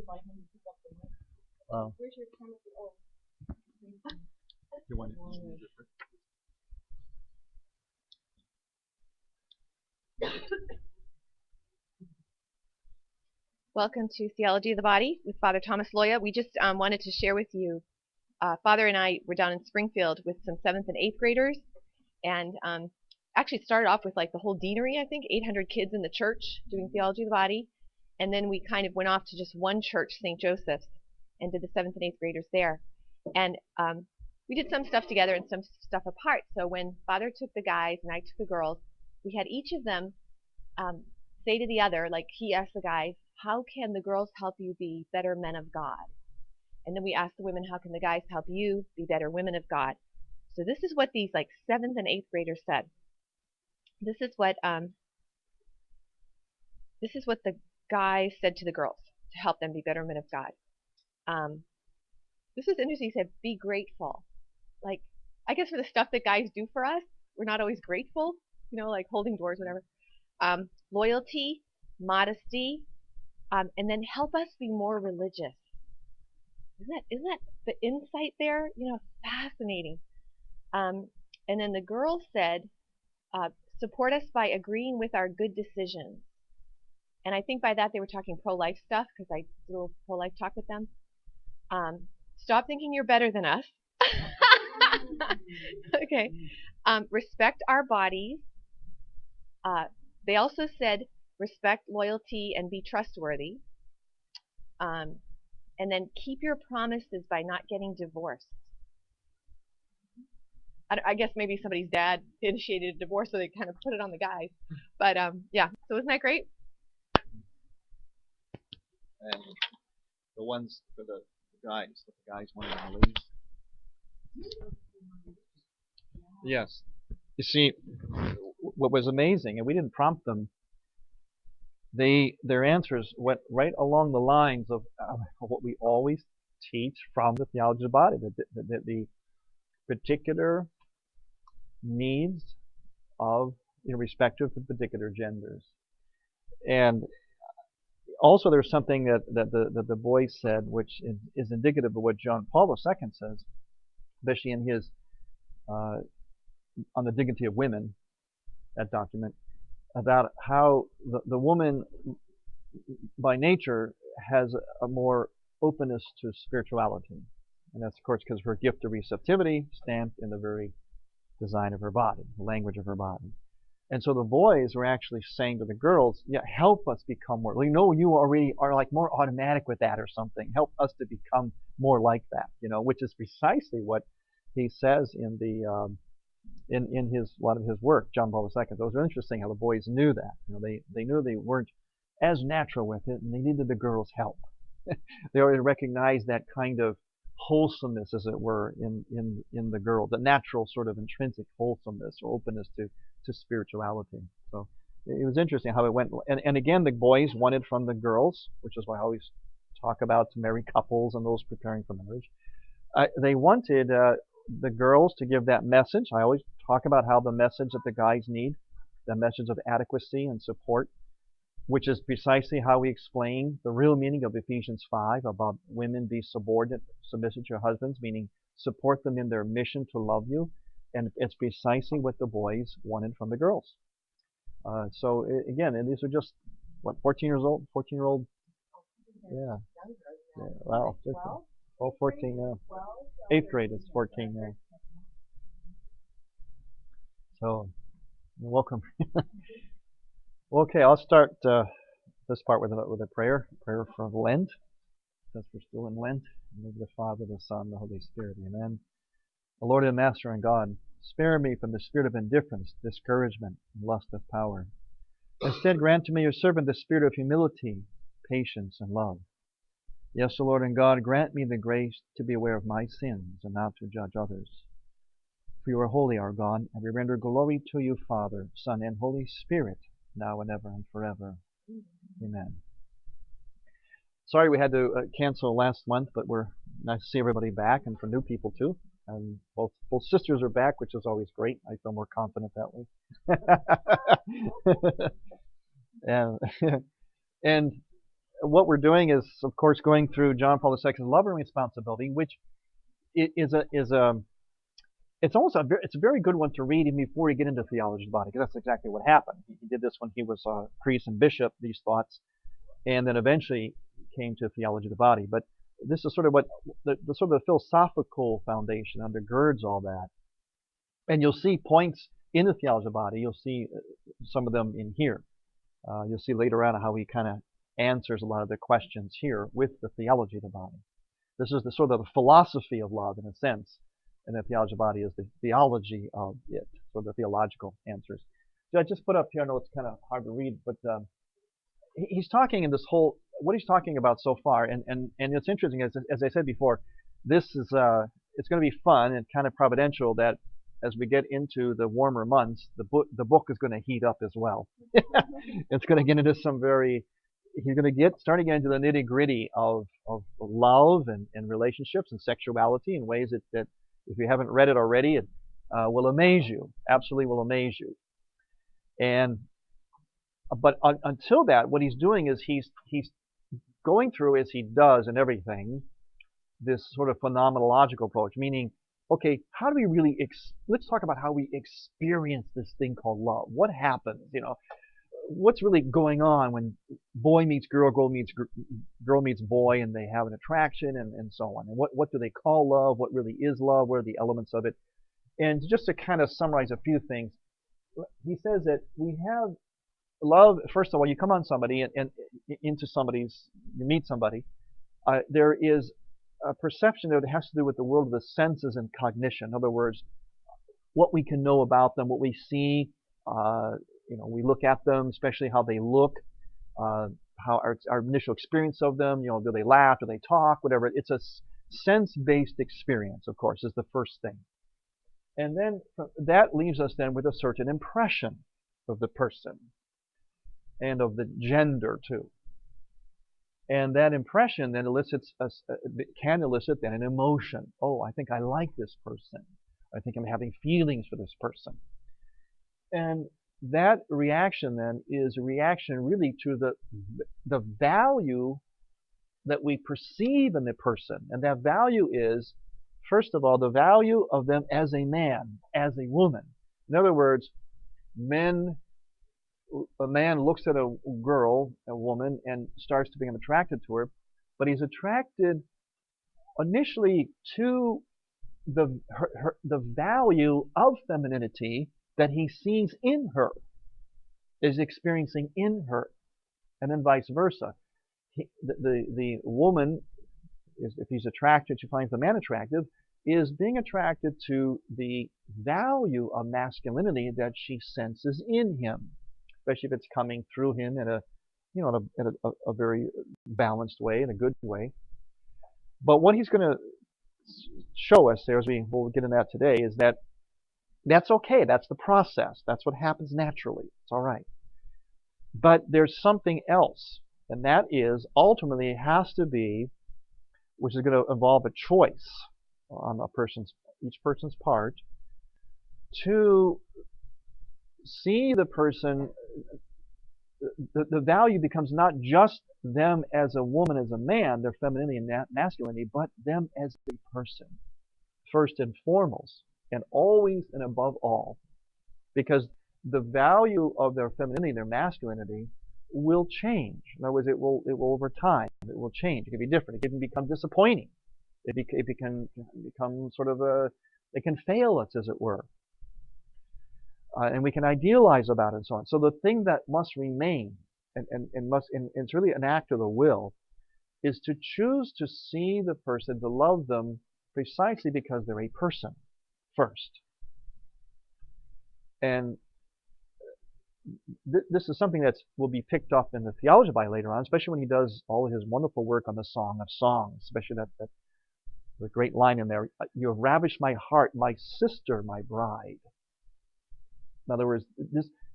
Oh. You want it? Welcome to Theology of the Body with Father Thomas Loya. We just wanted to share with you, Father and I were down in Springfield with some 7th and 8th graders, and actually started off with like the whole deanery, I think, 800 kids in the church doing Theology of the Body, and then we kind of went off to just one church, St. Joseph's, and did the 7th and 8th graders there. And we did some stuff together and some stuff apart. So when Father took the guys and I took the girls, we had each of them say to the other, like he asked the guys, how can the girls help you be better men of God? And then we asked the women, how can the guys help you be better women of God? So this is what these like 7th and 8th graders said. This is what the guys said to the girls to help them be better men of God. This is interesting. He said, be grateful. Like, I guess for the stuff that guys do for us, we're not always grateful, you know, like holding doors, whatever. Loyalty, modesty, and then help us be more religious. Isn't that the insight there? You know, fascinating. And then the girls said, support us by agreeing with our good decisions. And I think by that they were talking pro-life stuff, because I did a little pro-life talk with them. Stop thinking you're better than us. Okay. Respect our bodies. They also said respect, loyalty, and be trustworthy. And then keep your promises by not getting divorced. I guess maybe somebody's dad initiated a divorce, so they kind of put it on the guys. But yeah, so isn't that great? And the ones for the guys, the guys wanted on the ladies. Yes. You see, what was amazing, and we didn't prompt them, their answers went right along the lines of what we always teach from the theology of the body, the particular needs of, respective to particular genders. And also there's something that the boys said, which is indicative of what John Paul II says, especially in his on the dignity of women, that document, about how the woman by nature has a more openness to spirituality. And that's, of course, because of her gift of receptivity stamped in the very design of her body, the language of her body. And so the boys were actually saying to the girls, yeah, help us become more, you already are like more automatic with that or something. Help us to become more like that, which is precisely what he says in the in his a lot of his work, John Paul II. Those are interesting how the boys knew that. They knew they weren't as natural with it, and they needed the girls' help. They already recognized that kind of wholesomeness, as it were, in the girl, the natural sort of intrinsic wholesomeness or openness to spirituality. So it was interesting how it went. And again, the boys wanted from the girls, which is why I always talk about to married couples and those preparing for marriage. They wanted the girls to give that message. I always talk about how the message that the guys need, the message of adequacy and support, which is precisely how we explain the real meaning of Ephesians 5 about women be subordinate, submissive to your husbands, meaning support them in their mission to love you. And it's precisely what the boys wanted from the girls. So again, and these are just, 14-year-old? Yeah. Wow. 14, 8th grade is 14 now. So, welcome. Okay, I'll start this part with a prayer for Lent, since we're still in Lent. In the name of the Father, the Son, and the Holy Spirit. Amen. O Lord and Master and God, spare me from the spirit of indifference, discouragement, and lust of power. Instead, grant to me, your servant, the spirit of humility, patience, and love. Yes, O Lord and God, grant me the grace to be aware of my sins and not to judge others. For you are holy, our God, and we render glory to you, Father, Son, and Holy Spirit, now and ever and forever. Amen. Sorry we had to cancel last month, but we're nice to see everybody back, and for new people too. And both sisters are back, which is always great. I feel more confident that way. and what we're doing is, of course, going through John Paul II's Love and Responsibility, which is a it's almost it's a very good one to read even before you get into theology of the body, because that's exactly what happened. He did this when he was a priest and bishop, these thoughts, and then eventually came to theology of the body. But this is sort of what the sort of the philosophical foundation undergirds all that. And you'll see points in the theology of the body. You'll see some of them in here. You'll see later on how he kind of answers a lot of the questions here with the theology of the body. This is the sort of the philosophy of love in a sense, and the theology of the body is the theology of it, so the theological answers. So I just put up here, I know it's kind of hard to read, but he's talking in this whole, what he's talking about so far, and it's interesting, as I said before, this is, it's going to be fun and kind of providential that as we get into the warmer months, the book is going to heat up as well. It's going to get into some he's going to start to get into the nitty gritty of love and relationships and sexuality in ways that if you haven't read it already, it will amaze you, absolutely will amaze you. But until that, what he's doing is he's going through, as he does in everything, this sort of phenomenological approach, meaning, okay, how do we really, let's talk about how we experience this thing called love. What happens, what's really going on when boy meets girl, girl meets boy, and they have an attraction and so on. And what do they call love? What really is love? What are the elements of it? And just to kind of summarize a few things, he says that we have love. First of all, you come on somebody and into you meet somebody. There is a perception that has to do with the world of the senses and cognition. In other words, what we can know about them, what we see. We look at them, especially how they look, how our initial experience of them. Do they laugh? Do they talk? Whatever. It's a sense-based experience, of course, is the first thing. And then that leaves us then with a certain impression of the person and of the gender too. And that impression then can elicit then an emotion. Oh, I think I like this person. I think I'm having feelings for this person. And that reaction then is a reaction really to the value that we perceive in the person. And that value is, first of all, the value of them as a man, as a woman. In other words, a man looks at a girl, a woman, and starts to become attracted to her, but he's attracted initially to the value of femininity that he sees in her, is experiencing in her, and then vice versa. The woman, if he's attracted, she finds the man attractive, is being attracted to the value of masculinity that she senses in him, especially if it's coming through him in a very balanced way, in a good way. But what he's going to show us there, as we'll get into that today, is that that's okay. That's the process. That's what happens naturally. It's all right. But there's something else, and that is ultimately it has to be, which is going to involve a choice on each person's part, to see the person. The value becomes not just them as a woman, as a man, their femininity and masculinity, but them as a person, first and foremost, and always and above all, because the value of their femininity, their masculinity, will change. In other words, it will over time. It will change. It can be different. It can become disappointing. It can become sort of it can fail us, as it were. And we can idealize about it and so on. So the thing that must remain, and it's really an act of the will, is to choose to see the person, to love them precisely because they're a person first. And this is something that will be picked up in the Theology by later on, especially when he does all of his wonderful work on the Song of Songs, especially that the great line in there, "You have ravished my heart, my sister, my bride." In other words,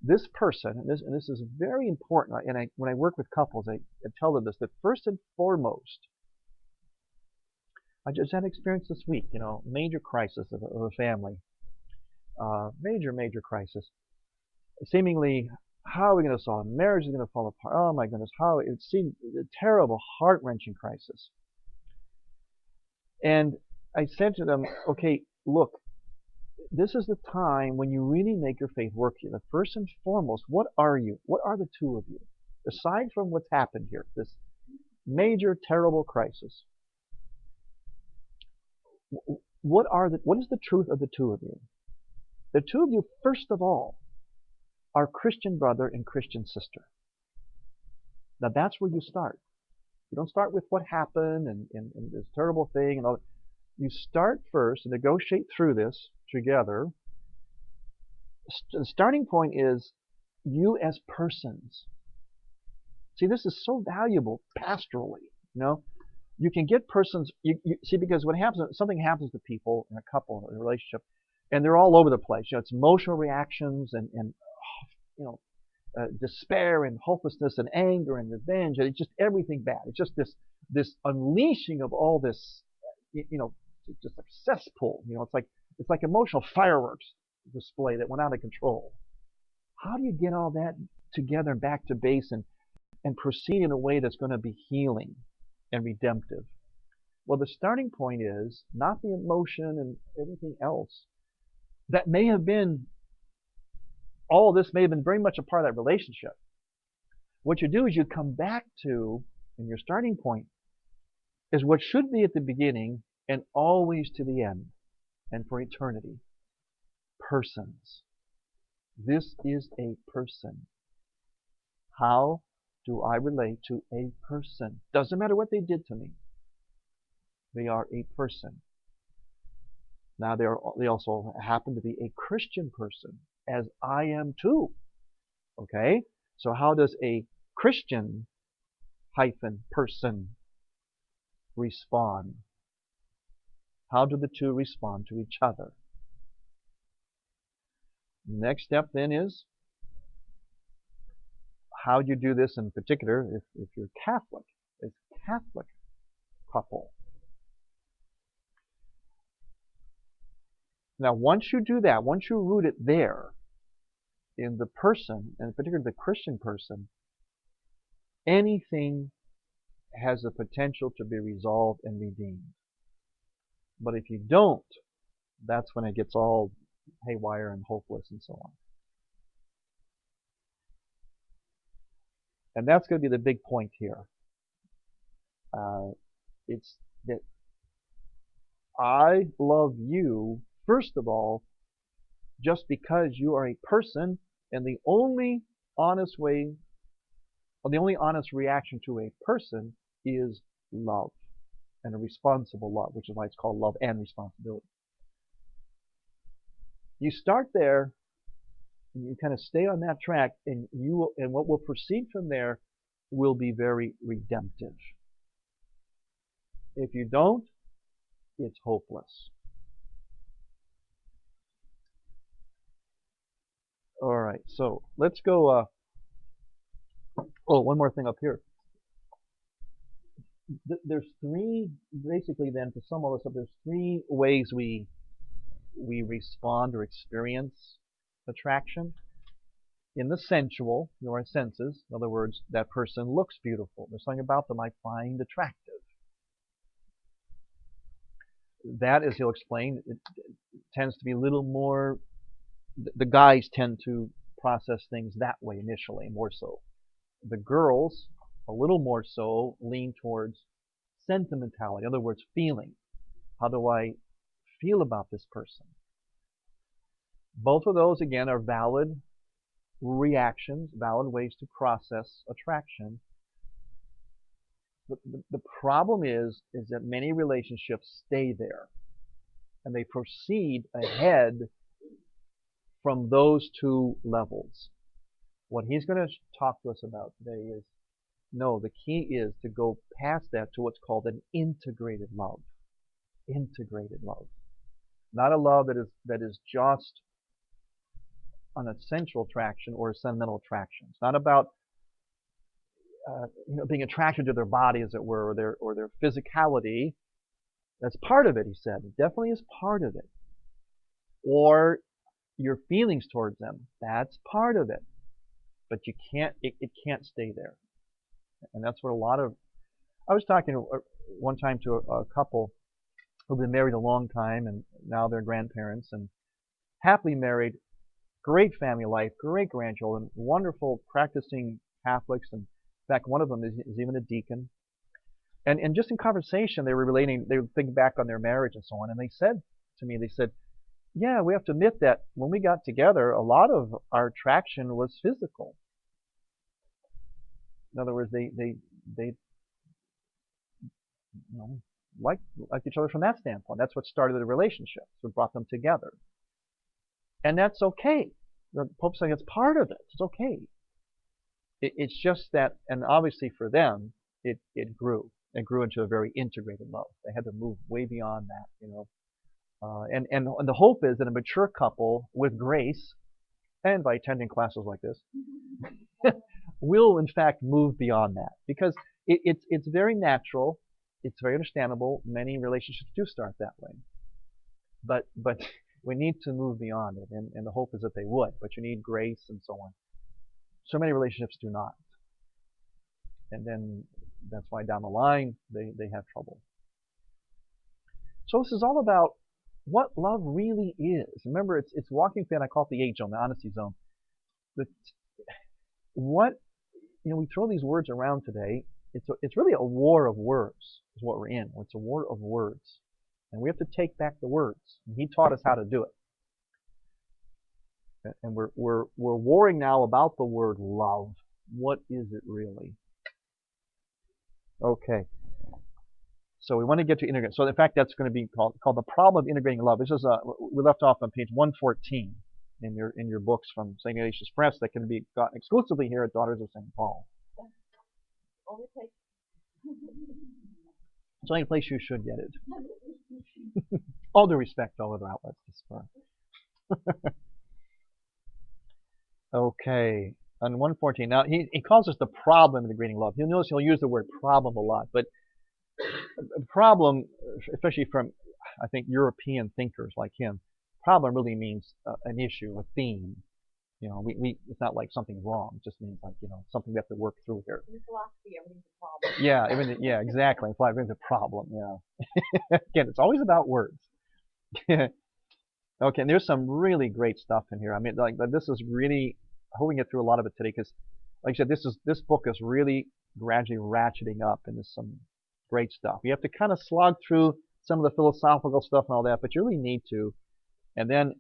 this person, and this is very important, and when I work with couples, I tell them this, that first and foremost, I just had an experience this week, major crisis of a family, major crisis. Seemingly How are we going to solve it? Marriage is going to fall apart. Oh my goodness, how it seemed a terrible, heart-wrenching crisis. And I said to them, okay, look, this is the time when you really make your faith work here. First and foremost, what are you? What are the two of you? Aside from what's happened here, this major, terrible crisis, what is the truth of the two of you? The two of you, first of all, are Christian brother and Christian sister. Now that's where you start. You don't start with what happened and this terrible thing and all that. You start first and negotiate through this together. The starting point is you as persons. See, this is so valuable pastorally. You can get persons. You see, because what happens, something happens to people in a couple, in a relationship, and they're all over the place. It's emotional reactions and despair and hopelessness and anger and revenge, and it's just everything bad. It's just this unleashing of all this, just a cesspool. It's like emotional fireworks display that went out of control. How do you get all that together and back to base and proceed in a way that's going to be healing and redemptive? Well, the starting point is not the emotion and everything else. That may have been, all of this may have been very much a part of that relationship. What you do is you come back to, and your starting point is what should be at the beginning and always to the end and for eternity. Persons. This is a person. How do I relate to a person? Doesn't matter what they did to me. They are a person. Now they also happen to be a Christian person, as I am too. Okay? So how does a Christian person respond? How do the two respond to each other? Next step then is, how do you do this in particular if you're Catholic? It's Catholic couple. Now, once you do that, once you root it there in the person, and particularly the Christian person, anything has the potential to be resolved and redeemed. But if you don't, that's when it gets all haywire and hopeless and so on. And that's going to be the big point here. It's that I love you, first of all, just because you are a person, and the only honest way, or the only honest reaction to a person is love, and a responsible love, which is why it's called love and responsibility. You start there, and you kind of stay on that track, and what will proceed from there will be very redemptive. If you don't, it's hopeless. All right, so let's go. One more thing up here. There's three, basically then, to sum all this up, there's three ways we respond or experience attraction. In the sensual, our senses, in other words, that person looks beautiful. There's something about them I find attractive. That, as he'll explain, it tends to be a little more, the guys tend to process things that way initially, more so. The girls, a little more so, lean towards sentimentality, in other words, feeling. How do I feel about this person? Both of those, again, are valid reactions, valid ways to process attraction. But the problem is that many relationships stay there, and they proceed ahead from those two levels. What he's going to talk to us about today is, no, the key is to go past that to what's called an integrated love. Integrated love. Not a love that is just an essential attraction or a sentimental attraction. It's not about being attracted to their body, as it were, or their physicality. That's part of it, he said. It definitely is part of it. Or your feelings towards them. That's part of it. but you can't. It can't stay there, and that's what a lot of. I was talking one time to a couple who've been married a long time, and now they're grandparents and happily married, great family life, great grandchildren, wonderful practicing Catholics, and in fact, one of them is even a deacon. And just in conversation, they were thinking back on their marriage and so on, and they said to me, they said, yeah, we have to admit that when we got together, a lot of our attraction was physical. In other words, they liked each other from that standpoint. That's what started the relationship. It's what brought them together. And that's okay. The Pope's saying it's part of it. It's okay. It's just that, and obviously for them, it grew. It grew into a very integrated love. They had to move way beyond that, And the hope is that a mature couple with grace, and by attending classes like this, will in fact move beyond that, because it's very natural. It's very understandable. Many relationships do start that way, but we need to move beyond it, and the hope is that they would. But you need grace and so on. So many relationships do not, and then that's why down the line they have trouble. So this is all about what love really is. Remember, it's walking thin. I call it the age zone, the honesty zone. We throw these words around today. It's really a war of words is what we're in. It's a war of words, and we have to take back the words. And he taught us how to do it. And we're warring now about the word love. What is it really? Okay. So we want to get to integrate. So in fact, that's going to be called the problem of integrating love. This is we left off on page 114 in your books from St. Ignatius Press that can be gotten exclusively here at Daughters of St. Paul. It's the only place you should get it. All due respect to all other outlets this far. Okay, on 114. Now he calls this the problem of integrating love. You'll notice he'll use the word problem a lot, but problem, especially from I think European thinkers like him, problem really means an issue, a theme. It's not like something's wrong. It just means like something we have to work through here. In philosophy, everything's a problem. Yeah, exactly. In philosophy, everything's a problem. Yeah. Again, it's always about words. Okay, and there's some really great stuff in here. I mean, like this is really. I hope we can get through a lot of it today, because, like I said, this book is really gradually ratcheting up into some great stuff. You have to kind of slog through some of the philosophical stuff and all that, but you really need to. And then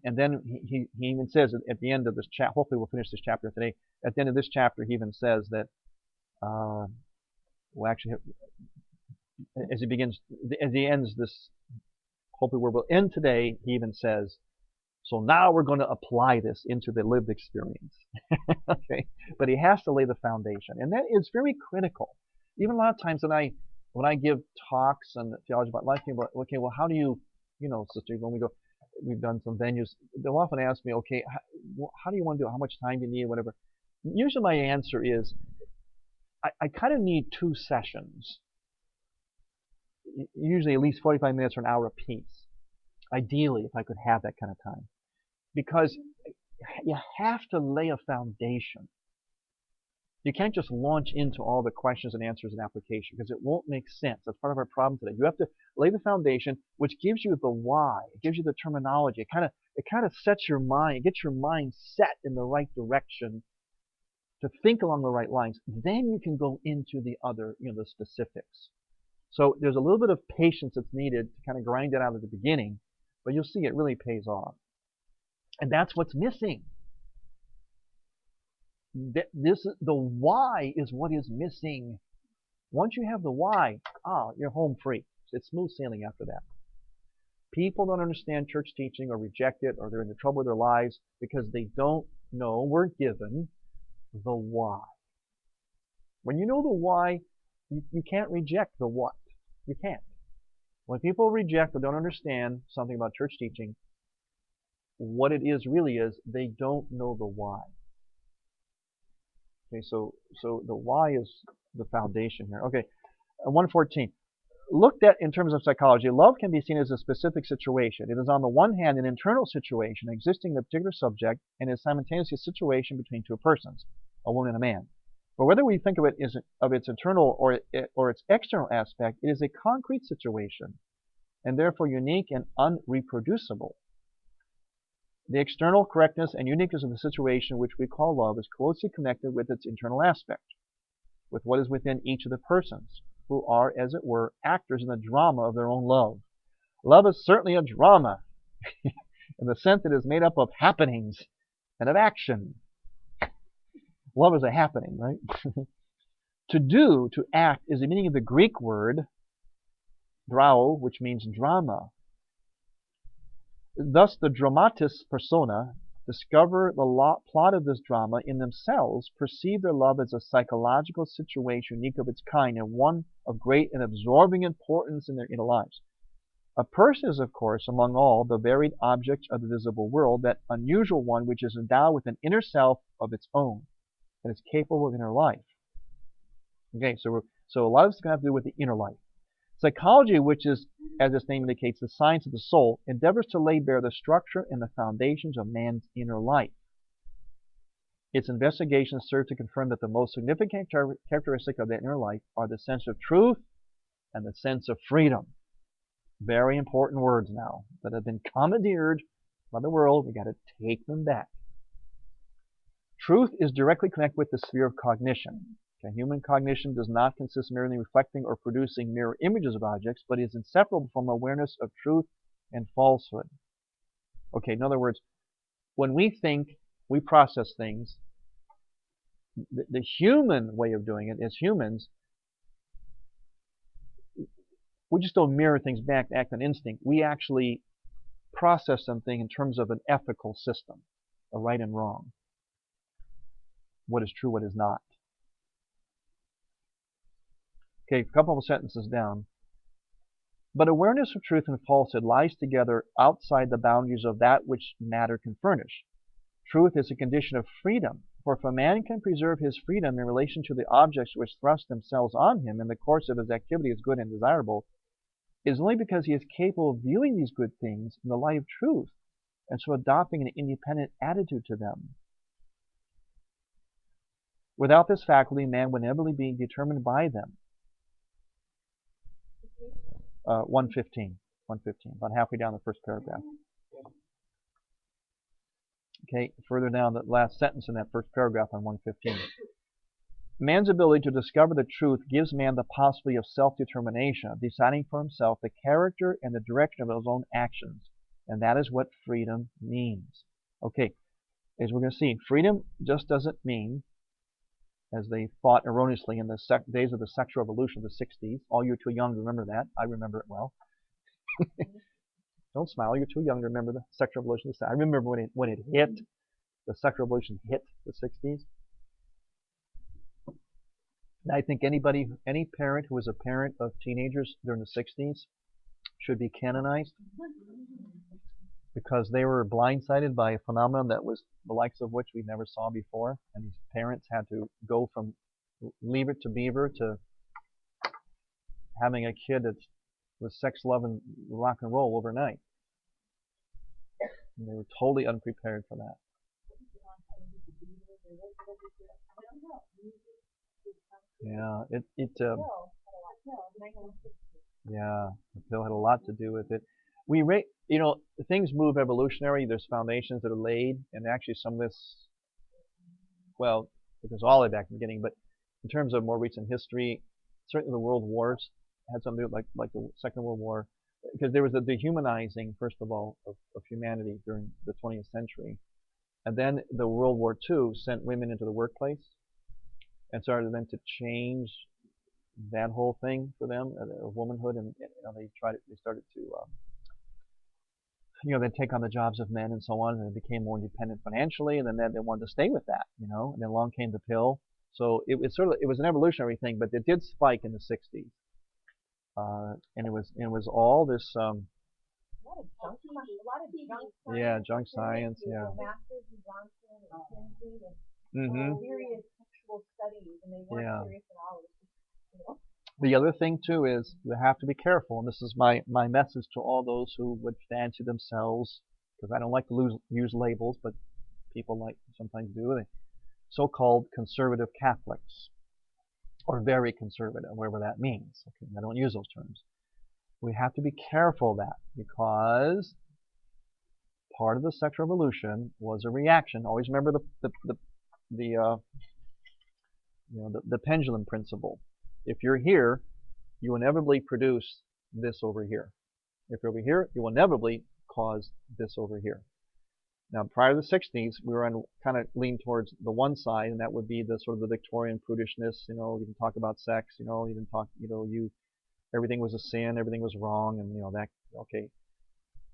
he even says at the end of this chapter, hopefully we'll finish this chapter today, at the end of this chapter he even says that, as he ends this, hopefully where we'll end today, he even says, so now we're going to apply this into the lived experience. Okay, but he has to lay the foundation, and that is very critical. Even a lot of times when I give talks on theology about life, okay, well, how do you, sisters, when we've done some venues, they'll often ask me, okay, how do you want to do it? How much time do you need? Whatever. Usually my answer is, I kind of need 2 sessions, usually at least 45 minutes or an hour apiece. Ideally, if I could have that kind of time, because you have to lay a foundation. You can't just launch into all the questions and answers and application, because it won't make sense. That's part of our problem today. You have to lay the foundation, which gives you the why. It gives you the terminology. It kind of sets your mind. It gets your mind set in the right direction to think along the right lines. Then you can go into the other, the specifics. So there's a little bit of patience that's needed to kind of grind it out at the beginning, but you'll see it really pays off. And that's what's missing. The why is what is missing. Once you have the why, you're home free. It's smooth sailing after that. People don't understand church teaching or reject it, or they're in the trouble of their lives because they don't know, weren't given the why. When you know the why, you can't reject the what. You can't. When people reject or don't understand something about church teaching, what it is really is they don't know the why. Okay, so the why is the foundation here. Okay, 114. Looked at in terms of psychology, love can be seen as a specific situation. It is on the one hand an internal situation existing in a particular subject, and is simultaneously a situation between 2 persons. a woman and a man. But whether we think of it as of its internal or its external aspect, it is a concrete situation, and therefore unique and unreproducible. The external correctness and uniqueness of the situation which we call love is closely connected with its internal aspect, with what is within each of the persons, who are, as it were, actors in the drama of their own love. Love is certainly a drama, in the sense that it is made up of happenings and of action. Love is a happening, right? To act, is the meaning of the Greek word drao, which means drama. Thus, the dramatis persona discover the plot of this drama in themselves, perceive their love as a psychological situation unique of its kind and one of great and absorbing importance in their inner lives. A person is, of course, among all the varied objects of the visible world, that unusual one which is endowed with an inner self of its own and is capable of inner life. Okay, so a lot of this is going to have to do with the inner life. Psychology, which is, as its name indicates, the science of the soul, endeavors to lay bare the structure and the foundations of man's inner life. Its investigations serve to confirm that the most significant characteristic of that inner life are the sense of truth and the sense of freedom. Very important words now that have been commandeered by the world. We've got to take them back. Truth is directly connected with the sphere of cognition. Okay, human cognition does not consist merely in reflecting or producing mirror images of objects, but is inseparable from awareness of truth and falsehood. Okay, in other words, when we think, we process things. The human way of doing it, as humans, we just don't mirror things back to act on instinct. We actually process something in terms of an ethical system, a right and wrong, what is true, what is not. Okay, a couple of sentences down. But awareness of truth and falsehood lies together outside the boundaries of that which matter can furnish. Truth is a condition of freedom, for if a man can preserve his freedom in relation to the objects which thrust themselves on him in the course of his activity as good and desirable, it is only because he is capable of viewing these good things in the light of truth, and so adopting an independent attitude to them. Without this faculty, man would inevitably be determined by them. 115, about halfway down the first paragraph. Okay, further down the last sentence in that first paragraph on 115. Man's ability to discover the truth gives man the possibility of self-determination, of deciding for himself the character and the direction of his own actions. And that is what freedom means. Okay, as we're going to see, freedom just doesn't mean, as they thought erroneously in the days of the sexual revolution of the 60s. All you too young to remember that. I remember it well. Don't smile. You're too young to remember the sexual revolution. I remember when it hit. The sexual revolution hit the 60s. And I think any parent who was a parent of teenagers during the 60s should be canonized, because they were blindsided by a phenomenon that was the likes of which we never saw before. And these parents had to go from leave it to beaver to having a kid that's with sex, love, and rock and roll overnight. And they were totally unprepared for that. Yeah, yeah, the pill had a lot to do with it. Things move evolutionary. There's foundations that are laid, and actually some of this, well, it goes all the way back to the beginning. But in terms of more recent history, certainly the world wars had something to do with like the Second World War, because there was a dehumanizing, first of all, of humanity during the 20th century, and then the World War II sent women into the workplace and started then to change that whole thing for them, of womanhood, and they started to then take on the jobs of men and so on, and they became more independent financially, and then they wanted to stay with that, and then along came the pill. So it was an evolutionary thing, but it did spike in the 60s, and it was all this junk science, yeah. Yeah. The other thing too is you have to be careful, and this is my message to all those who would fancy themselves, because I don't like to use labels, but people sometimes do. They so-called conservative Catholics, or very conservative, whatever that means. Okay, I don't use those terms. We have to be careful of that, because part of the sexual revolution was a reaction. Always remember the pendulum principle. If you're here, you inevitably produce this over here. If you're over here, you will inevitably cause this over here. Now, prior to the 60s, we were on kind of lean towards the one side, and that would be the sort of the Victorian prudishness. You didn't talk about sex. You didn't talk. Everything was a sin, everything was wrong, and that. Okay.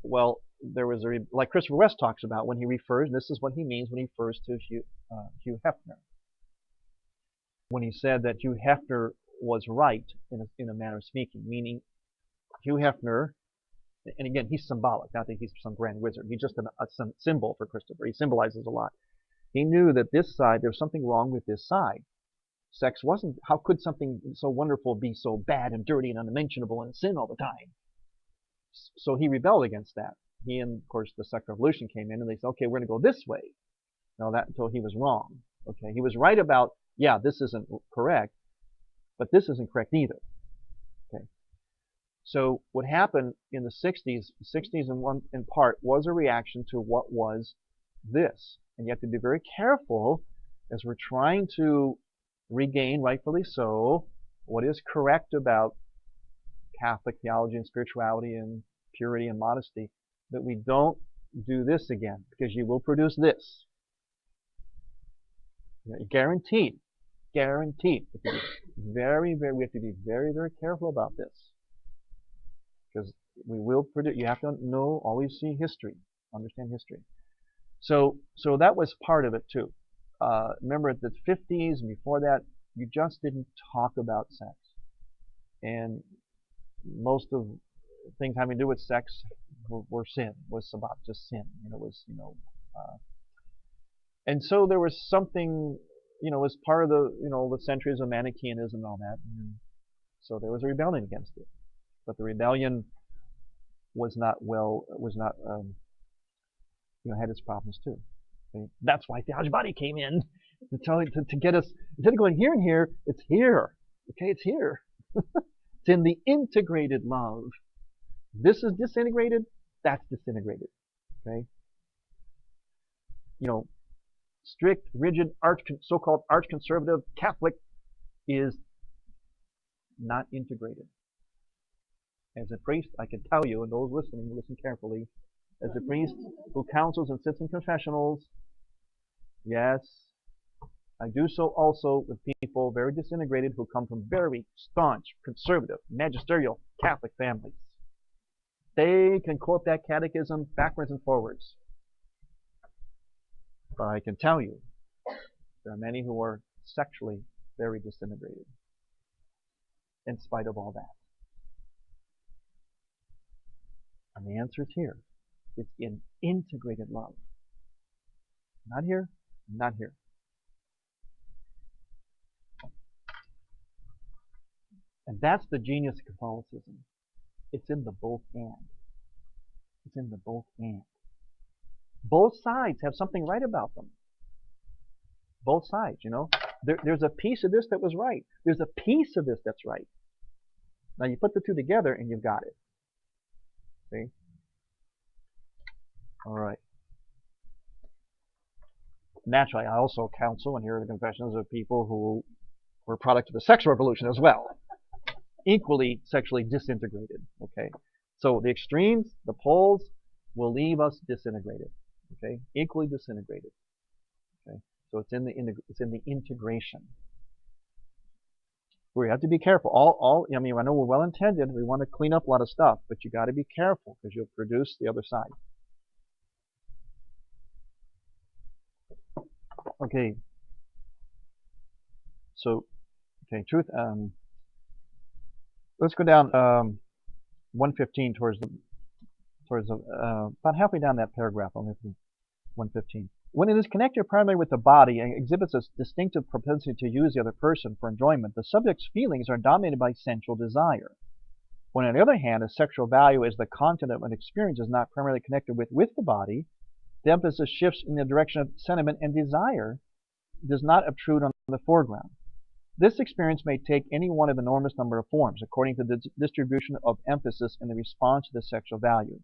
Well, there was like Christopher West talks about when he refers. And this is what he means when he refers to Hugh Hefner. When he said that Hugh Hefner was right in a manner of speaking, meaning Hugh Hefner. And again, he's symbolic. Not that he's some grand wizard. He's just a symbol for Christopher. He symbolizes a lot. He knew that this side, there was something wrong with this side. Sex wasn't, how could something so wonderful be so bad and dirty and unmentionable and sin all the time? So he rebelled against that. He and, of course, the sexual revolution came in and they said, okay, we're going to go this way. No, that until he was wrong. Okay, he was right about, yeah, this isn't correct, but this isn't correct either. Okay. So what happened in the 60s in part was a reaction to what was this. And you have to be very careful as we're trying to regain, rightfully so, what is correct about Catholic theology and spirituality and purity and modesty, that we don't do this again, because you will produce this. Guaranteed. Guaranteed. We have to be very, very careful about this. Because we will produce, you have to always see history, understand history. So that was part of it too. Remember at the 50s and before that, you just didn't talk about sex. And most of things having to do with sex were sin, was about just sin. And so there was something, as part of the centuries of Manichaeanism and all that. And so there was a rebellion against it. But the rebellion had its problems too. Okay? That's why Theology Body came in to get us, instead of going here and here, it's here. Okay, it's here. It's in the integrated love. This is disintegrated, that's disintegrated. Okay? Strict, rigid, so-called arch-conservative Catholic is not integrated. As a priest, I can tell you, and those listening, listen carefully, as a priest who counsels and sits in confessionals, yes, I do so also with people very disintegrated who come from very staunch, conservative, magisterial Catholic families. They can quote that catechism backwards and forwards. But I can tell you, there are many who are sexually very disintegrated in spite of all that. And the answer is here. It's in integrated love. Not here, not here. And that's the genius of Catholicism. It's in the both and. It's in the both and. Both sides have something right about them. Both sides, There's a piece of this that was right. There's a piece of this that's right. Now you put the two together and you've got it. See? All right. Naturally, I also counsel and hear the confessions of people who were a product of the sexual revolution as well. Equally sexually disintegrated. Okay? So the extremes, the poles, will leave us disintegrated. Okay? Equally disintegrated. Okay? So it's in the integration. We have to be careful. I know we're well intended. We want to clean up a lot of stuff, but you got to be careful because you'll produce the other side. Okay. So, okay, truth. Let's go down 115 towards about halfway down that paragraph on 115. When it is connected primarily with the body and exhibits a distinctive propensity to use the other person for enjoyment, the subject's feelings are dominated by sensual desire. When, on the other hand, a sexual value is the content of an experience is not primarily connected with the body, the emphasis shifts in the direction of sentiment and desire, does not obtrude on the foreground. This experience may take any one of an enormous number of forms, according to the distribution of emphasis in the response to the sexual value.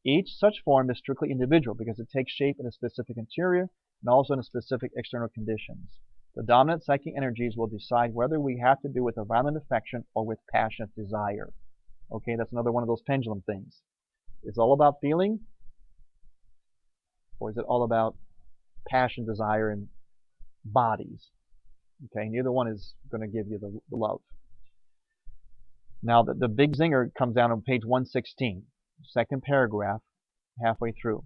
Each such form is strictly individual because it takes shape in a specific interior and also in specific external conditions. The dominant psychic energies will decide whether we have to do with a violent affection or with passionate desire. Okay, that's another one of those pendulum things. Is it all about feeling? Or is it all about passion, desire, and bodies? Okay, neither one is going to give you the love. Now, the big zinger comes down on page 116, second paragraph, halfway through.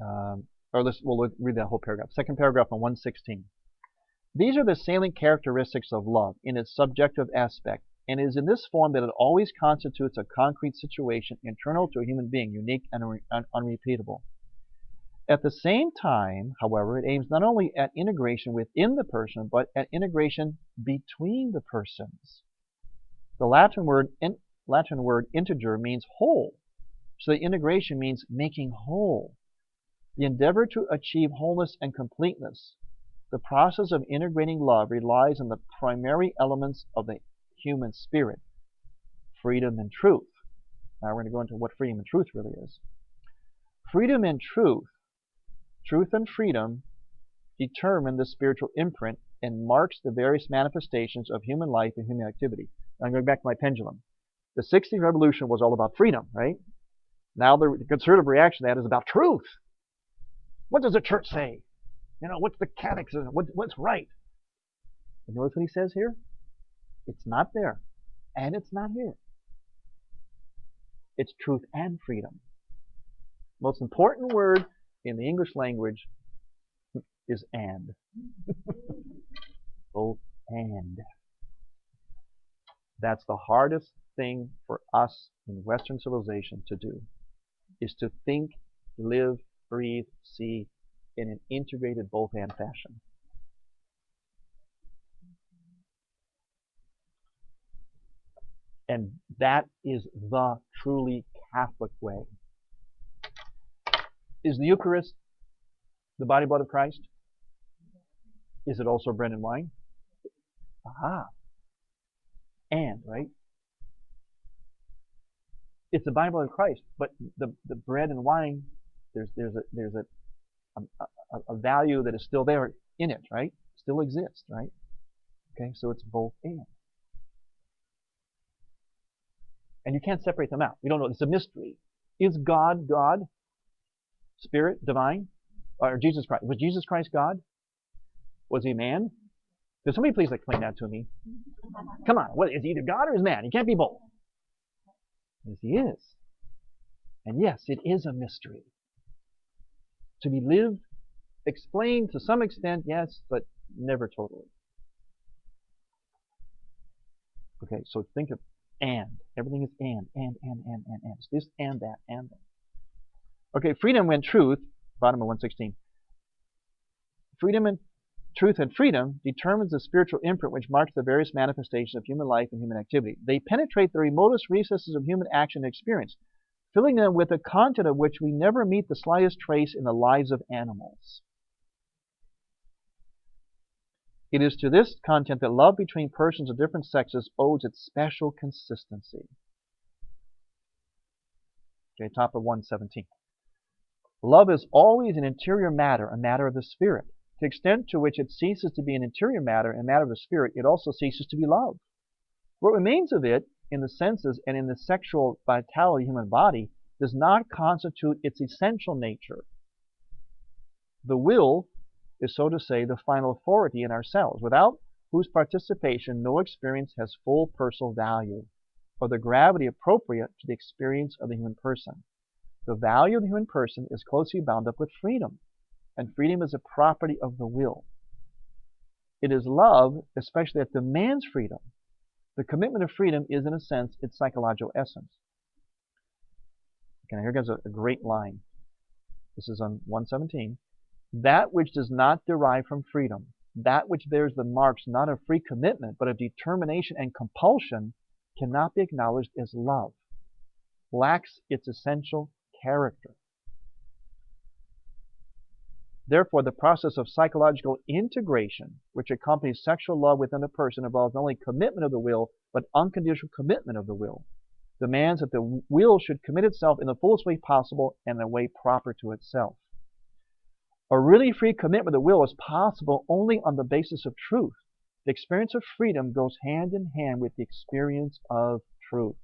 We'll read that whole paragraph. Second paragraph on 116. These are the salient characteristics of love in its subjective aspect, and it is in this form that it always constitutes a concrete situation internal to a human being, unique and unrepeatable. At the same time, however, it aims not only at integration within the person, but at integration between the persons. The Latin word integer means whole, so the integration means making whole. The endeavor to achieve wholeness and completeness. The process of integrating love relies on the primary elements of the human spirit, freedom and truth. Now we're going to go into what freedom and truth really is. Freedom and truth and freedom determine the spiritual imprint and marks the various manifestations of human life and human activity. Now I'm going back to my pendulum. The 60th revolution was all about freedom, right? Now the conservative reaction to that is about truth. What does the church say? You know, what's the catechism? What's right? You notice what he says here? It's not there, and it's not here. It's truth and freedom. Most important word in the English language is and. Both and. That's the hardest thing for us in Western civilization to do, is to think, live, breathe, see in an integrated both and fashion. And that is the truly Catholic way. Is the Eucharist the body and blood of Christ? Is it also bread and wine? Aha. And, right? It's the body and blood of Christ, but the bread and wine, there's a value that is still there in it, right? Still exists, right? Okay, so it's both and. And you can't separate them out. We don't know. It's a mystery. Is God God? Spirit, divine? Or Jesus Christ? Was Jesus Christ God? Was he man? Could somebody please explain that to me? Come on. What, is he either God or is man? He can't be both. Yes, he is. And yes, it is a mystery. To be lived, explained to some extent, yes, but never totally. Okay, so think of and. Everything is and. It's this and that, and that. Okay, freedom and truth, bottom of 116. Freedom and truth and freedom determines the spiritual imprint which marks the various manifestations of human life and human activity. They penetrate the remotest recesses of human action and experience, filling them with a content of which we never meet the slightest trace in the lives of animals. It is to this content that love between persons of different sexes owes its special consistency. Okay, top of 117. Love is always an interior matter, a matter of the spirit. To the extent to which it ceases to be an interior matter, a matter of the spirit, it also ceases to be love. What remains of it in the senses and in the sexual vitality of the human body does not constitute its essential nature. The will is, so to say, the final authority in ourselves, without whose participation no experience has full personal value, or the gravity appropriate to the experience of the human person. The value of the human person is closely bound up with freedom, and freedom is a property of the will. It is love, especially that demands freedom. The commitment of freedom is, in a sense, its psychological essence. Okay, here goes a great line. This is on 117. That which does not derive from freedom, that which bears the marks not of free commitment, but of determination and compulsion, cannot be acknowledged as love, lacks its essential character. Therefore, the process of psychological integration, which accompanies sexual love within a person, involves not only commitment of the will, but unconditional commitment of the will. Demands that the will should commit itself in the fullest way possible and in a way proper to itself. A really free commitment of the will is possible only on the basis of truth. The experience of freedom goes hand in hand with the experience of truth.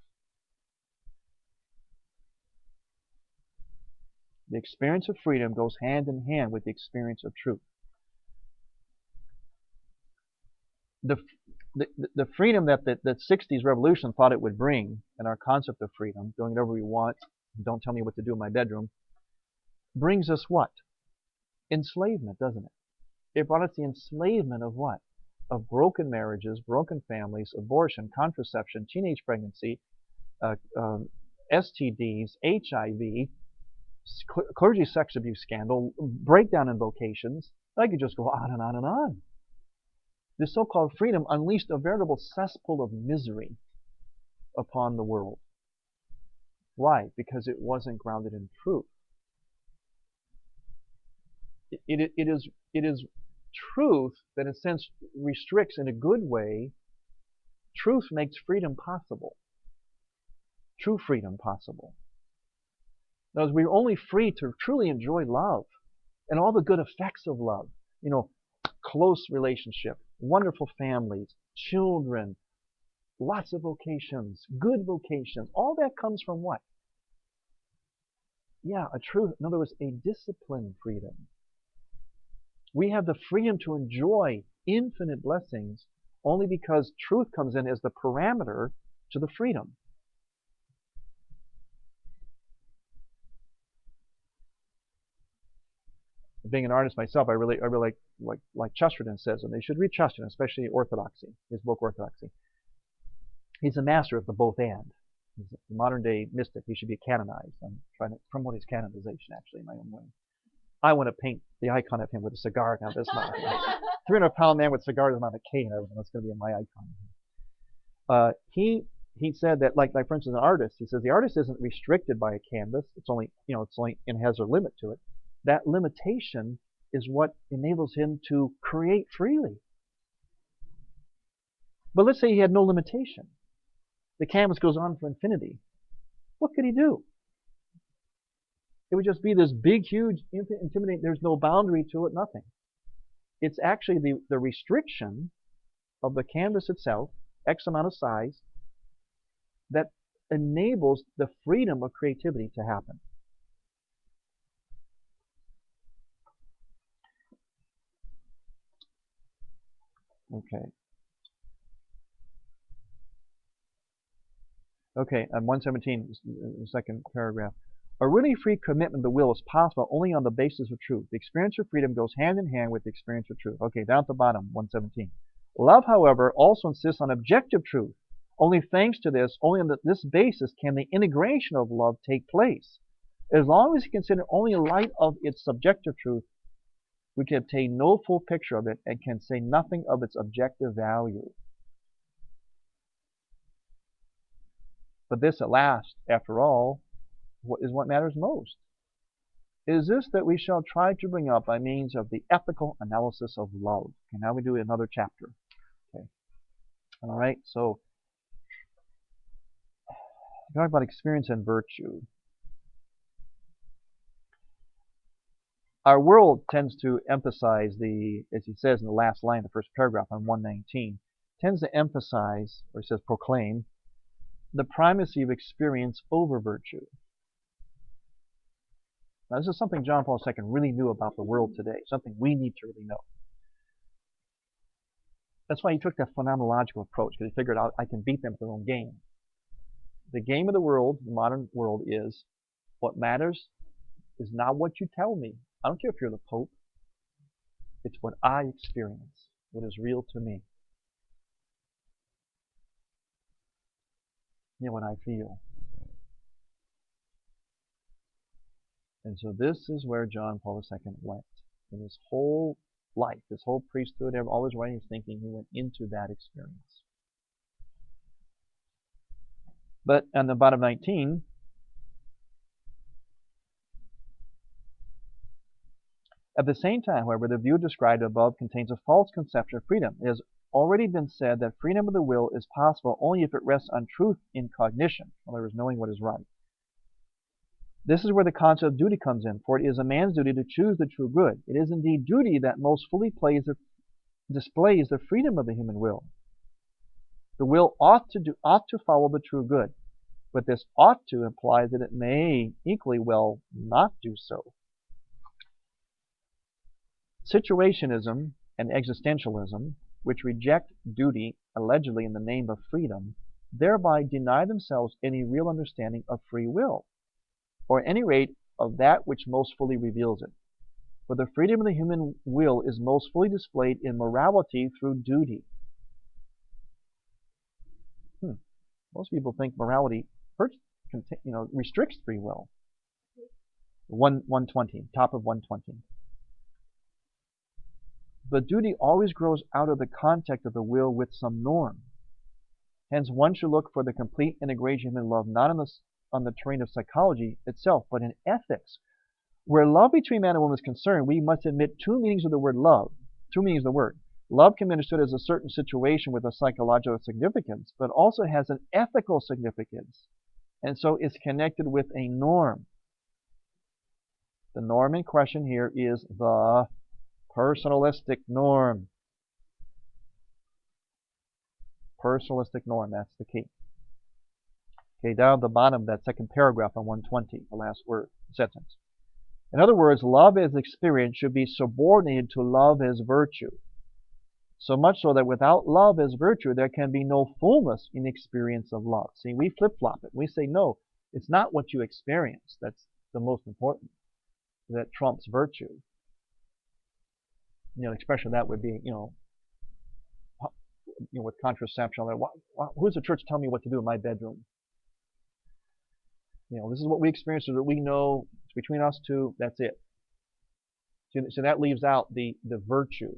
The experience of freedom goes hand in hand with the experience of truth. The freedom that the 60s revolution thought it would bring, and our concept of freedom, doing whatever we want, don't tell me what to do in my bedroom, brings us what? Enslavement, doesn't it? It brought us the enslavement of what? Of broken marriages, broken families, abortion, contraception, teenage pregnancy, STDs, HIV, clergy sex abuse scandal, breakdown in vocations. I could just go on and on and on. This so-called freedom unleashed a veritable cesspool of misery upon the world. Why? Because it wasn't grounded in truth. It is truth that in a sense restricts in a good way. Truth makes freedom possible. True freedom possible. Now, we're only free to truly enjoy love and all the good effects of love. You know, close relationship, wonderful families, children, lots of vocations, good vocations. All that comes from what? Yeah, a true, in other words, a disciplined freedom. We have the freedom to enjoy infinite blessings only because truth comes in as the parameter to the freedom. Being an artist myself, I really like Chesterton says, and they should read Chesterton, especially Orthodoxy, his book Orthodoxy. He's a master of the both and. He's a modern day mystic. He should be canonized. I'm trying to promote his canonization actually in my own way. I want to paint the icon of him with a cigar down this much. 300-pound man with cigars on a cane. That's going to be my icon. He said that like for instance an artist. He says the artist isn't restricted by a canvas. It's only and has a limit to it. That limitation is what enables him to create freely. But let's say he had no limitation. The canvas goes on for infinity. What could he do? It would just be this big, huge, intimidating. There's no boundary to it, nothing. It's actually the restriction of the canvas itself, X amount of size, that enables the freedom of creativity to happen. Okay, 117, the second paragraph. A really free commitment of the will is possible only on the basis of truth. The experience of freedom goes hand in hand with the experience of truth. Okay, down at the bottom, 117. Love, however, also insists on objective truth. Only thanks to this, only on this basis can the integration of love take place. As long as you consider only in light of its subjective truth, we can obtain no full picture of it and can say nothing of its objective value. But this at last, after all, is what matters most. Is this that we shall try to bring up by means of the ethical analysis of love. Okay, now we do another chapter. Okay. All right, so talk about experience and virtue. Our world tends to emphasize as he says in the last line of the first paragraph on 119, tends to emphasize, or it says proclaim, the primacy of experience over virtue. Now, this is something John Paul II really knew about the world today, something we need to really know. That's why he took that phenomenological approach, because he figured out I can beat them at their own game. The game of the world, the modern world, is what matters is not what you tell me. I don't care if you're the Pope. It's what I experience, what is real to me. You know, what I feel. And so this is where John Paul II went. In his whole life, his whole priesthood, all his writing, his thinking, he went into that experience. But on the bottom 19, At the same time, however, the view described above contains a false conception of freedom. It has already been said that freedom of the will is possible only if it rests on truth in cognition, in other words, knowing what is right. This is where the concept of duty comes in, for it is a man's duty to choose the true good. It is indeed duty that most fully displays the freedom of the human will. The will ought to follow the true good, but this ought to implies that it may equally well not do so. Situationism and existentialism, which reject duty allegedly in the name of freedom, thereby deny themselves any real understanding of free will, or at any rate of that which most fully reveals it. For the freedom of the human will is most fully displayed in morality through duty. Most people think morality restricts free will. 120, top of 120. But duty always grows out of the contact of the will with some norm. Hence, one should look for the complete integration of human love not on the terrain of psychology itself, but in ethics. Where love between man and woman is concerned, we must admit two meanings of the word love. Two meanings of the word. Love can be understood as a certain situation with a psychological significance, but also has an ethical significance, and so is connected with a norm. The norm in question here is the personalistic norm. Personalistic norm, that's the key. Okay, down at the bottom of that second paragraph on 120, the last word, sentence. In other words, love as experience should be subordinated to love as virtue. So much so that without love as virtue, there can be no fullness in experience of love. See, we flip-flop it. We say, no, it's not what you experience that's the most important, that trumps virtue. The expression of that would be, with contraception, who's the church telling me what to do in my bedroom? This is what we experience, so that we know it's between us two, that's it. So that leaves out the virtue.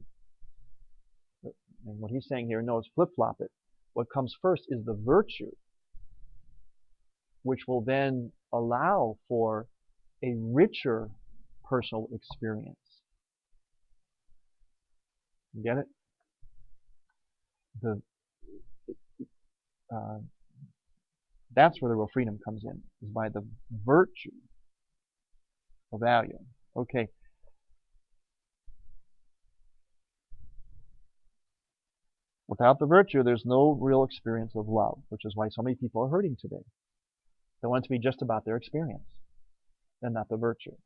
And what he's saying here, no, it's flip-flop it. What comes first is the virtue, which will then allow for a richer personal experience. You get it? That's where the real freedom comes in, is by the virtue of value. Okay. Without the virtue, there's no real experience of love, which is why so many people are hurting today. They want it to be just about their experience and not the virtue.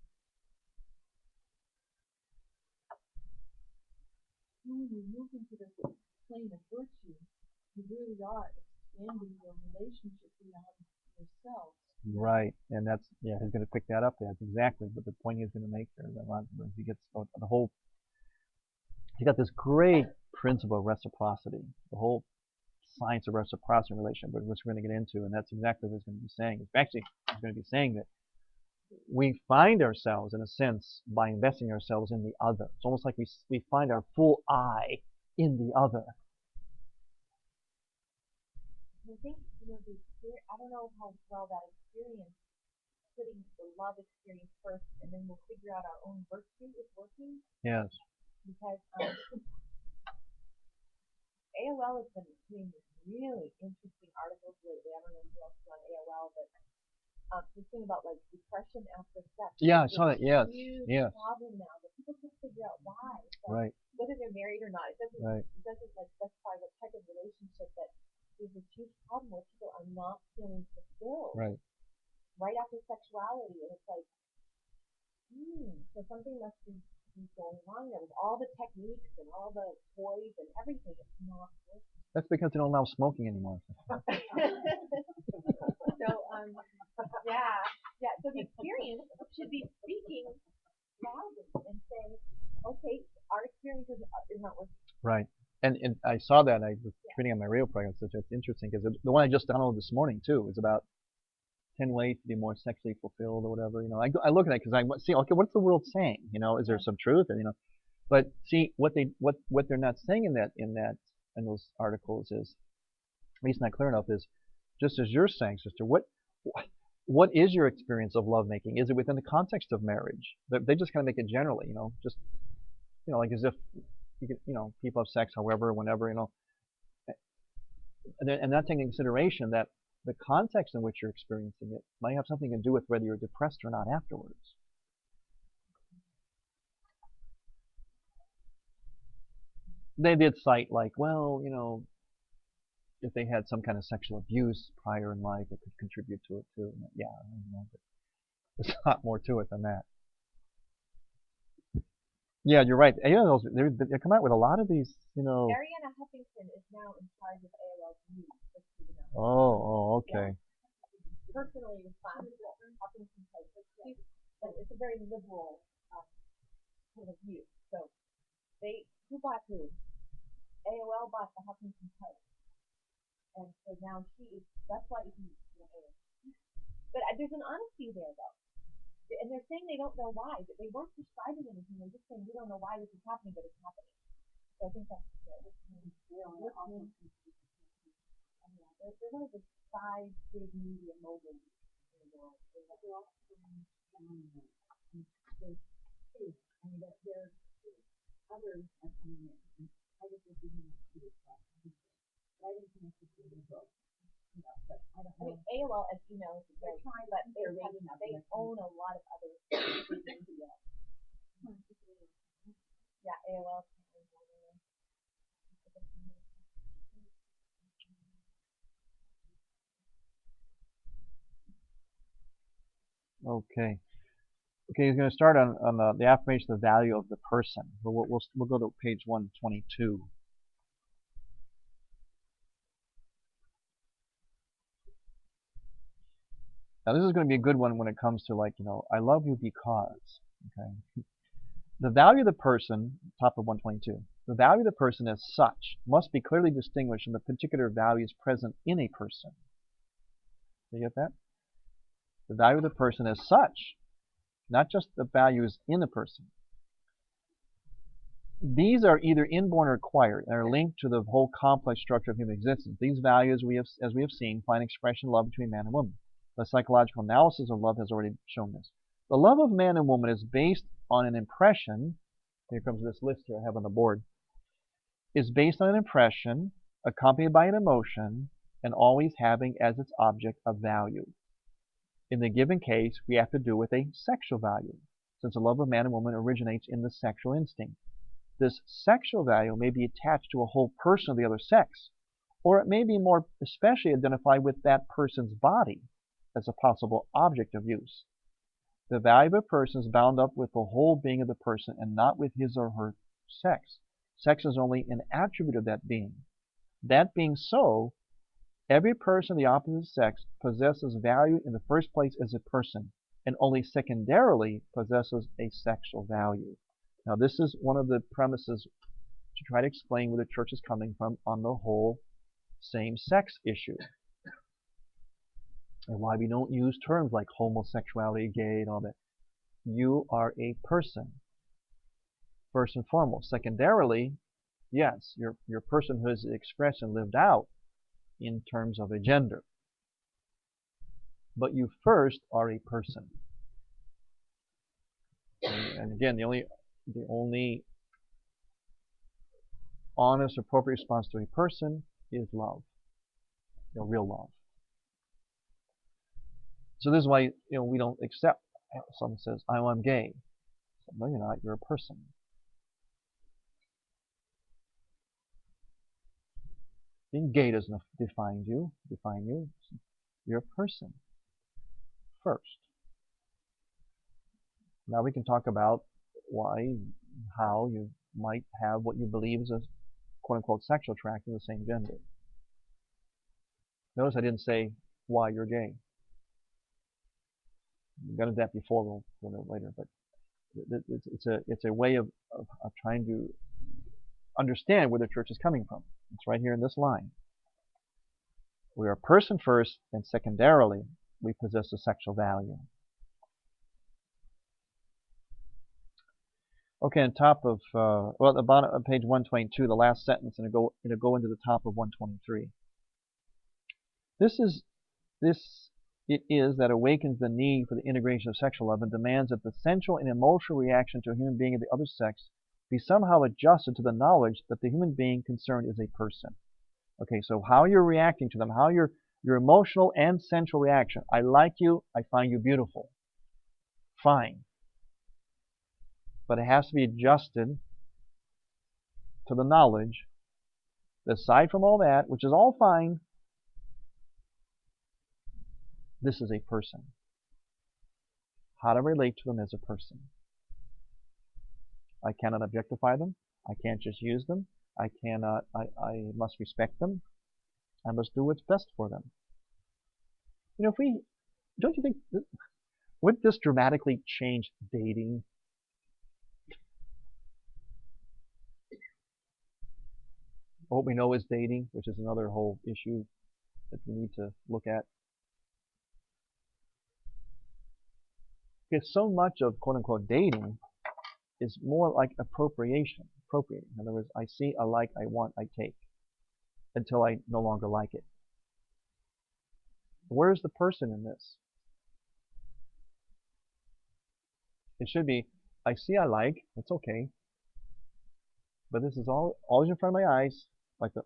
When you move into the plane of virtue, you really are expanding your relationship beyond yourself. Right, and that's, he's going to pick that up. That's exactly what the point he's going to make there. That he gets the whole, he got this great principle of reciprocity, the whole science of reciprocity relation, but which we're going to get into, and that's exactly what he's going to be saying. Actually, he's going to be saying that we find ourselves, in a sense, by investing ourselves in the other. It's almost like we find our full I in the other. I think, I don't know how well that experience, putting the love experience first, and then we'll figure out our own virtue is working. Yes. Because AOL has been doing really interesting articles lately. I don't know who else is on AOL, but this thing about like depression after sex. Yeah, I saw that. Yes. Huge Yes. problem now that people can't figure out why. So Right. whether they're married or not, it doesn't Right. like specify what type of relationship, but there's a huge problem where people are not feeling fulfilled right after sexuality, and it's like, so something must be going on there with all the techniques and all the toys and everything. It's not working. That's because they don't allow smoking anymore. So so the experience should be speaking loudly and saying, okay, our experience is not working. Right. And I saw that. I was reading on my radio program, so it's interesting because the one I just downloaded this morning too is about 10 ways to be more sexually fulfilled or whatever. I look at it because I see, okay, what's the world saying? Is there some truth? But see what they're not saying in those articles is, at least not clear enough, is just as you're saying, sister. what is your experience of lovemaking? Is it within the context of marriage? They just kind of make it generally, just, like as if, people have sex however, whenever, and not taking into consideration that the context in which you're experiencing it might have something to do with whether you're depressed or not afterwards. They did cite like, well, if they had some kind of sexual abuse prior in life, it could contribute to it too. Yeah, but there's a lot more to it than that. Yeah, you're right. AOLs, they come out with a lot of these, Ariana Huffington is now in charge of AOL News, just so you know. Oh, okay. Yeah. Personally responsible. Huffington Post. It's a very liberal point of view. So who bought who? AOL bought the Huffington Post. And so now that's why but there's an honesty there though. And they're saying they don't know why, but they weren't prescribing anything. They're just saying we don't know why this is happening, but it's happening. So I think that's good. They're one of the 5 big media moguls in the world. There's 2. I mean, there's others are coming in. I just was reading that too. But I didn't connect it to the book. But I don't know. I mean, AOL, as you know, is very trying, but they own a lot of other media. Yeah, AOL. Okay. Okay, he's going to start on the affirmation of the value of the person. We'll go to page 122. Now this is going to be a good one when it comes to like, I love you because, okay. The value of the person, top of 122, the value of the person as such must be clearly distinguished from the particular values present in a person. Do you get that? The value of the person as such, not just the values in a person. These are either inborn or acquired and are linked to the whole complex structure of human existence. These values, as we have seen, find expression in love between man and woman. The psychological analysis of love has already shown this. The love of man and woman is based on an impression. Here comes this list here I have on the board. Is based on an impression, accompanied by an emotion, and always having as its object a value. In the given case, we have to do with a sexual value, since the love of man and woman originates in the sexual instinct. This sexual value may be attached to a whole person of the other sex, or it may be more especially identified with that person's body as a possible object of use. The value of a person is bound up with the whole being of the person and not with his or her sex. Sex is only an attribute of that being. That being so, every person of the opposite sex possesses value in the first place as a person, and only secondarily possesses a sexual value. Now this is one of the premises to try to explain where the church is coming from on the whole same-sex issue. And why we don't use terms like homosexuality, gay, and all that. You are a person, first and foremost. Secondarily, yes, your personhood is expressed and lived out in terms of a gender. But you first are a person. And again, the only honest, appropriate response to a person is love. Real love. So this is why we don't accept. Someone says, "Oh, I'm gay." So, no, you're not. You're a person. Being gay doesn't define you. You're a person first. Now we can talk about how you might have what you believe is a quote-unquote sexual attraction of the same gender. Notice I didn't say why you're gay. We got into that before. We'll go into it later, but it's a way of trying to understand where the church is coming from. It's right here in this line. We are a person first, and secondarily, we possess a sexual value. Okay, on top of at the bottom of page 122, the last sentence, and it'll go into the top of 123. This it is that awakens the need for the integration of sexual love and demands that the sensual and emotional reaction to a human being of the other sex be somehow adjusted to the knowledge that the human being concerned is a person. Okay, so how you're reacting to them, how your emotional and sensual reaction. I like you, I find you beautiful. Fine. But it has to be adjusted to the knowledge that aside from all that, which is all fine, this is a person. How to relate to them as a person. I cannot objectify them. I can't just use them. I must respect them. I must do what's best for them. You know, don't you think, would this dramatically change dating? What we know is dating, which is another whole issue that we need to look at. Because so much of quote-unquote dating is more like appropriating. In other words, I see, I like, I want, I take, until I no longer like it. Where's the person in this? It should be, I see, I like, it's okay, but this is always in front of my eyes, like the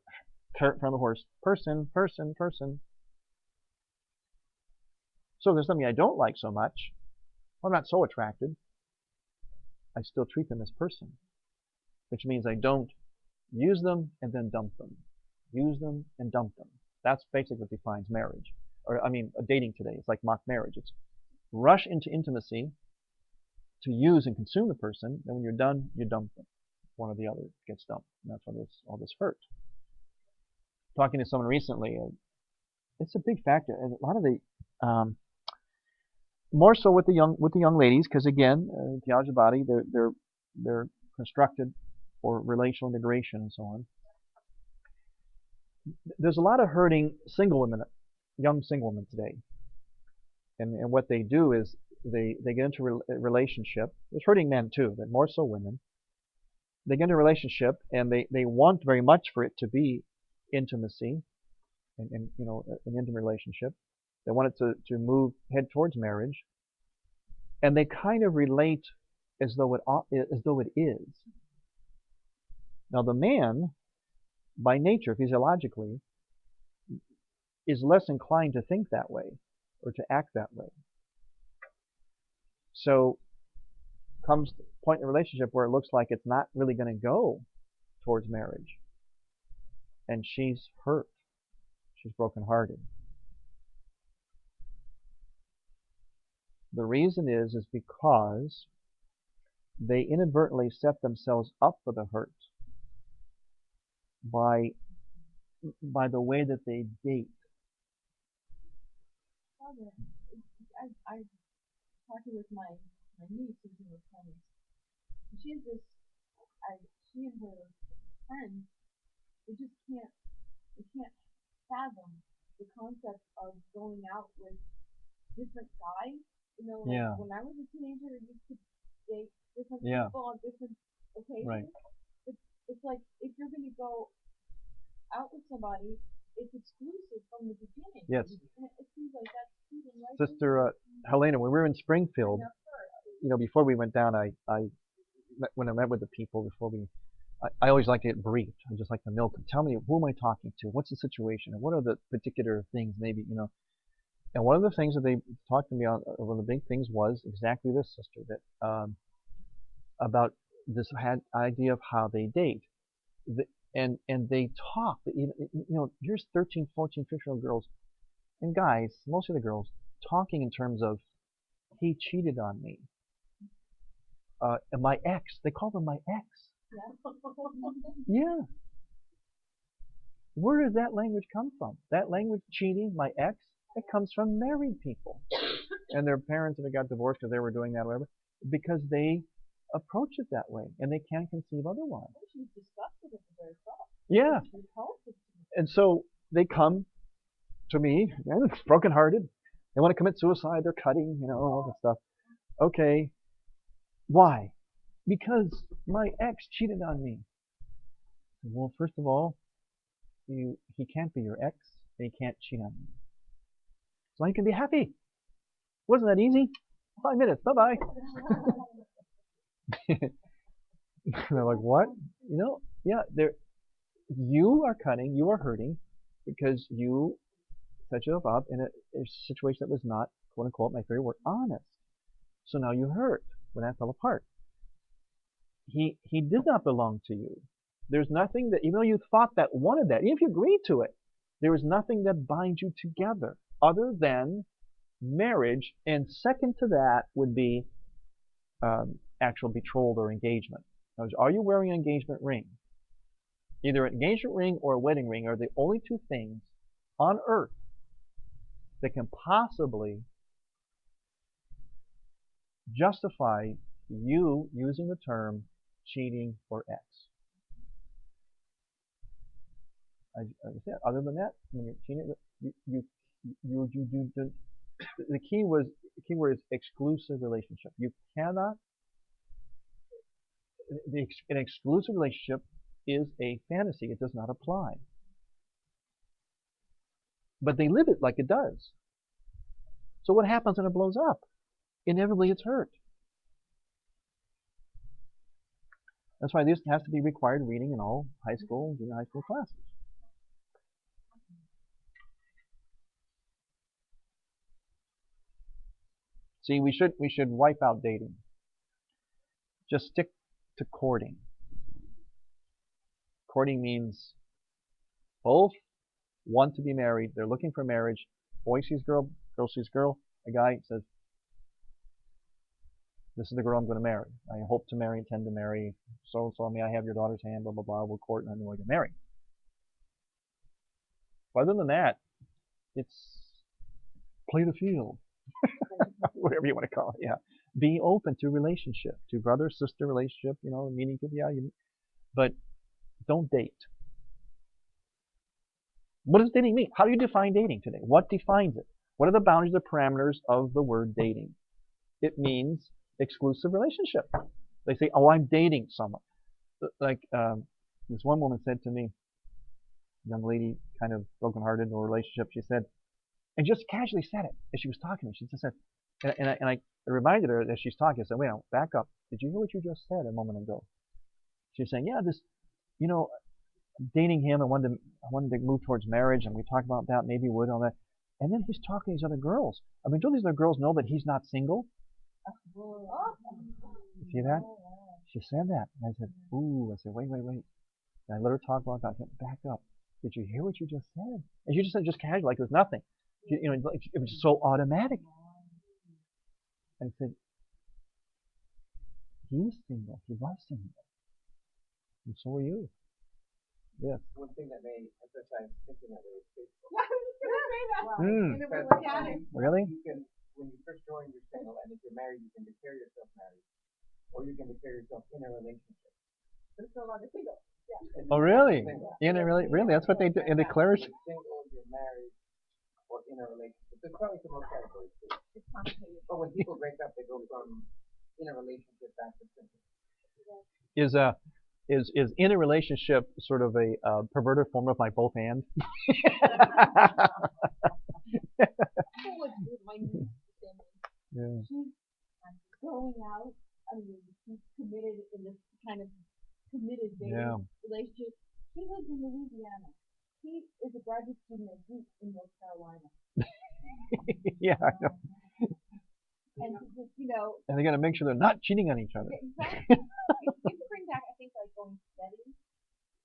carrot in front of the horse. Person, person, person. So if there's something I don't like so much, I'm not so attracted, I still treat them as person, which means I don't use them and then dump them. Use them and dump them. That's basically what defines marriage. Or, I mean, dating today. It's like mock marriage. It's rush into intimacy to use and consume the person, and when you're done, you dump them. One or the other gets dumped. And that's why there's all this hurt. Talking to someone recently, it's a big factor. And a lot of the, more so with the young ladies, because again, theology of the body, they're constructed for relational integration and so on. There's a lot of hurting single women, young single women today. And what they do is they get into a relationship. It's hurting men too, but more so women. They get into a relationship and they want very much for it to be intimacy and you know, an intimate relationship. They want it to head towards marriage. And they kind of relate as though it is. Now the man, by nature, physiologically, is less inclined to think that way or to act that way. So comes the point in the relationship where it looks like it's not really going to go towards marriage. And she's hurt. She's brokenhearted. The reason is because they inadvertently set themselves up for the hurt by the way that they date. Father, I talking with my niece who's in her 20s. She has this, she and her friends, they can't fathom the concept of going out with different guys. You know, like Yeah. when I was a teenager, I used to date different Yeah. people on different occasions. Right. It's like if you're going to go out with somebody, it's exclusive from the beginning. Yes. And it seems like that's cheating, right? Sister Helena, when we were in Springfield, you know, before we went down, when I met with the people before I always like to get briefed. I just like to milk them. Tell me, who am I talking to? What's the situation? And what are the particular things maybe, you know. And one of the things that they talked to me on, one of the big things was exactly this, sister, that about this idea of how they date. And they talk, you know, here's 13, 14, 15-year-old girls and guys, most of the girls, talking in terms of, he cheated on me. And my ex, they call them my ex. Yeah. Where did that language come from? That language, cheating, my ex, it comes from married people. And their parents, if they got divorced because they were doing that or whatever, because they approach it that way and they can't conceive otherwise. She's disgusted at the very thought. Yeah. And so they come to me, brokenhearted. They want to commit suicide. They're cutting, you know, all this stuff. Okay. Why? Because my ex cheated on me. Well, first of all, he can't be your ex, and he can't cheat on you. So you can be happy. Wasn't that easy? 5 minutes. Bye-bye. They're like, what? Yeah, you are cutting, you are hurting because you set yourself up in a situation that was not, quote unquote, my favorite word, honest. So now you hurt when that fell apart. He did not belong to you. There's nothing that, even though you thought that wanted that, even if you agreed to it, there is nothing that binds you together other than marriage, and second to that would be actual betrothal or engagement. Now, are you wearing an engagement ring? Either an engagement ring or a wedding ring are the only two things on earth that can possibly justify you using the term cheating or X. I said, other than that, when you're cheating, you do the key word is exclusive relationship. You cannot. An exclusive relationship is a fantasy. It does not apply. But they live it like it does. So what happens when it blows up? Inevitably, it's hurt. That's why this has to be required reading in all high school and junior high school classes. See, we should wipe out dating. Just stick to courting. Courting means both want to be married. They're looking for marriage. Boy sees girl, girl sees girl. A guy says, this is the girl I'm going to marry. I hope to marry, intend to marry. So, may I have your daughter's hand, blah, blah, blah. We'll court and then we'll get married. But other than that, it's play the field. Whatever you want to call it, yeah. Be open to relationship, to brother-sister relationship, meaning to, but don't date. What does dating mean? How do you define dating today? What defines it? What are the boundaries, the parameters of the word dating? It means exclusive relationship. They say, oh, I'm dating someone. Like this one woman said to me, young lady, kind of brokenhearted in a relationship, she said, and just casually said it as she was talking to me. She just said, and I reminded her as she's talking, I said, wait, now, back up. Did you hear what you just said a moment ago? She was saying, yeah, this, dating him, I wanted to move towards marriage, and we talked about that, maybe would, all that. And then he's talking to these other girls. I mean, don't these other girls know that he's not single? See that? She said that. And I said, ooh, I said, wait. And I let her talk about that. I said, back up. Did you hear what you just said? And she just said, just casual, like it was nothing. It was so automatic. I said, he's single. He was single. And so are you. Yes. One thing that may emphasize thinking that way is Facebook. Really? You can, when you first join, you're single, and if you're married, you can declare yourself married, or you can declare yourself in a relationship. But it's no longer single. Yeah. Oh, really? In a really? That's what they do. It declares. You're single, you're married, or in a relationship. There's probably some more categories too. But when people break up, they go from in a relationship back to single. Is in a relationship sort of a perverted form of my both and? Yeah. She's going out. I mean, she's committed in this kind of committed dating relationship. He lives in Louisiana. He is a graduate student at Duke in North Carolina. Yeah, I know. And just, and they got to make sure they're not cheating on each other. Exactly. You can bring back, I think, like going steady.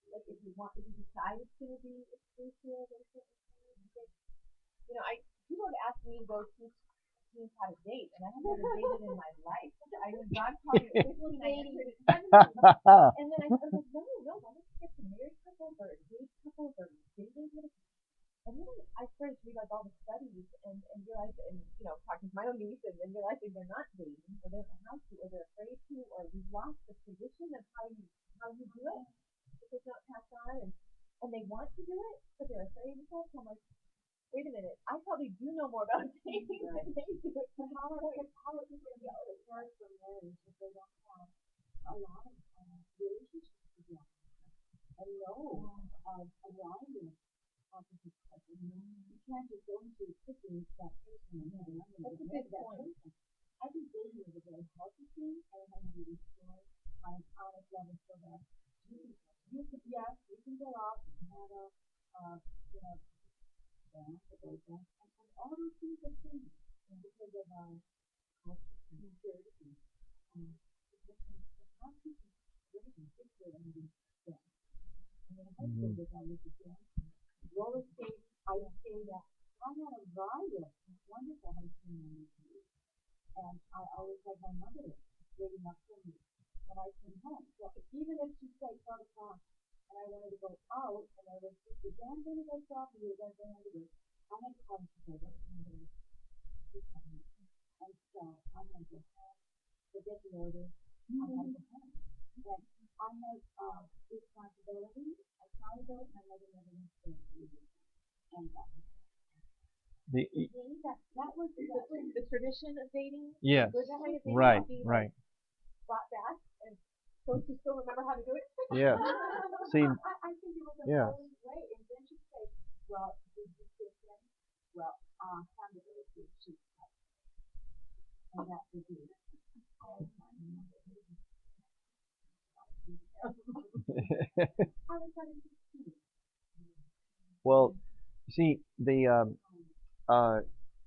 Like if you decide it's going to be exclusive or something. People have asked me to go teach teens how to date, and I have never dated in my life. I mean, God called me 15, 19, 17. And then I was like, no, why don't you get some married couples or engaged couples or dating? And then I started to read like all the studies and realize, and talking to my own niece and then realizing they're not dating, or they don't know how to, or they're afraid to, or we've lost the tradition of how you do it. It's not passed on, and they want to do it, but they're afraid of it. So I'm like, wait a minute, I probably do know more about dating than they do. So how are people going to get hard from marriage if they don't have a lot of relationships together and know a variety of opposite sexes? You can't just go into picking that person and then I'm going to get that person. I think dating is a very healthy thing, and it has to be restored on an honest level so that you can, yes, you can go out and have a, you know, dance, a boyfriend, and all those things are changing because of culture and maturity. How people really think they're going to be dance. And then high school was always a dance. Roller skates, ice skating. I had a variety of wonderful high school memories. And I always had my mother waiting up for me when I came home. So even if she said 12 o'clock and I wanted to go out and I was just again going to go shopping, we were going to go home to work, I had to come to bed and so I'm going to go home, forget the order, I had to go home. And I had responsibility, accountability, and my mother never went to bed. And that was the tradition of dating. Yes. Was that kind of thing? Right. Right. Brought back and supposed to still remember how to do it. Yeah. See. I think it was a whole way. And then she said, "Well, did you kiss him?" Well, accountability. She said, and that would be all the time. I was trying to see. Well, see, the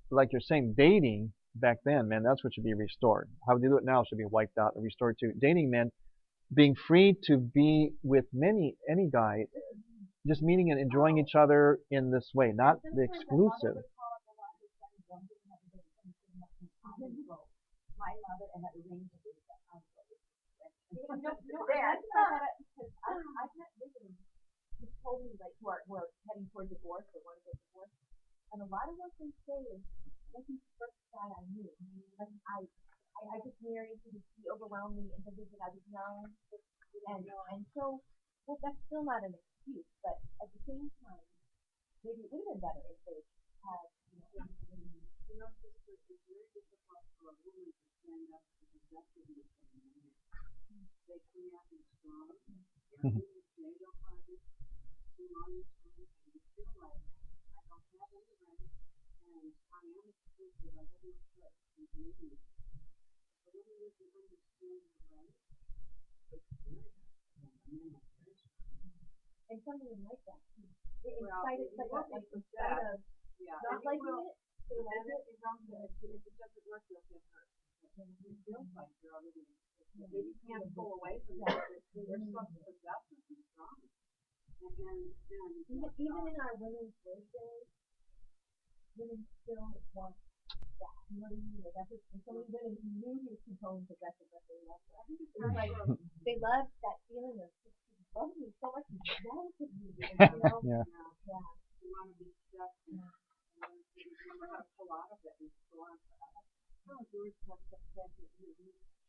like you're saying, dating back then, man, that's what should be restored. How we do it now should be wiped out and restored too. Dating men being free to be with any guy, just meeting and enjoying each other in this way, not the exclusive. My mother and that arranged it. He told me like we're heading toward divorce or want to get divorced, and a lot of what they say is this is the first guy I knew. Like I just married, he overwhelmed me, and because I was young, and so well that's still not an excuse, but at the same time, maybe it would have been better if they had sister, it's very difficult for a woman to stand up to possessiveness of a man. They come out and strong. They're they don't have it too long in time, and you feel like I don't have any right, and I am exclusive. I have no choice. And maybe the woman doesn't understand her right. It's very hard. Men are very strong. And some of them like that. They excited like not liking it. They like it. If it doesn't work, you'll get hurt. It feels like you're already. You can't pull away from that. They're so possessive and strong. And even in our women's birthday, women still want that. You know what I mean? Like that's just, and so many women who knew he was compelling possessive, but they loved it. I think it's like they love that feeling of loving me so much, he's jealous of me. You know? Yeah. You want to be stuck. Remember how to pull out of it and go on forever. George had such that she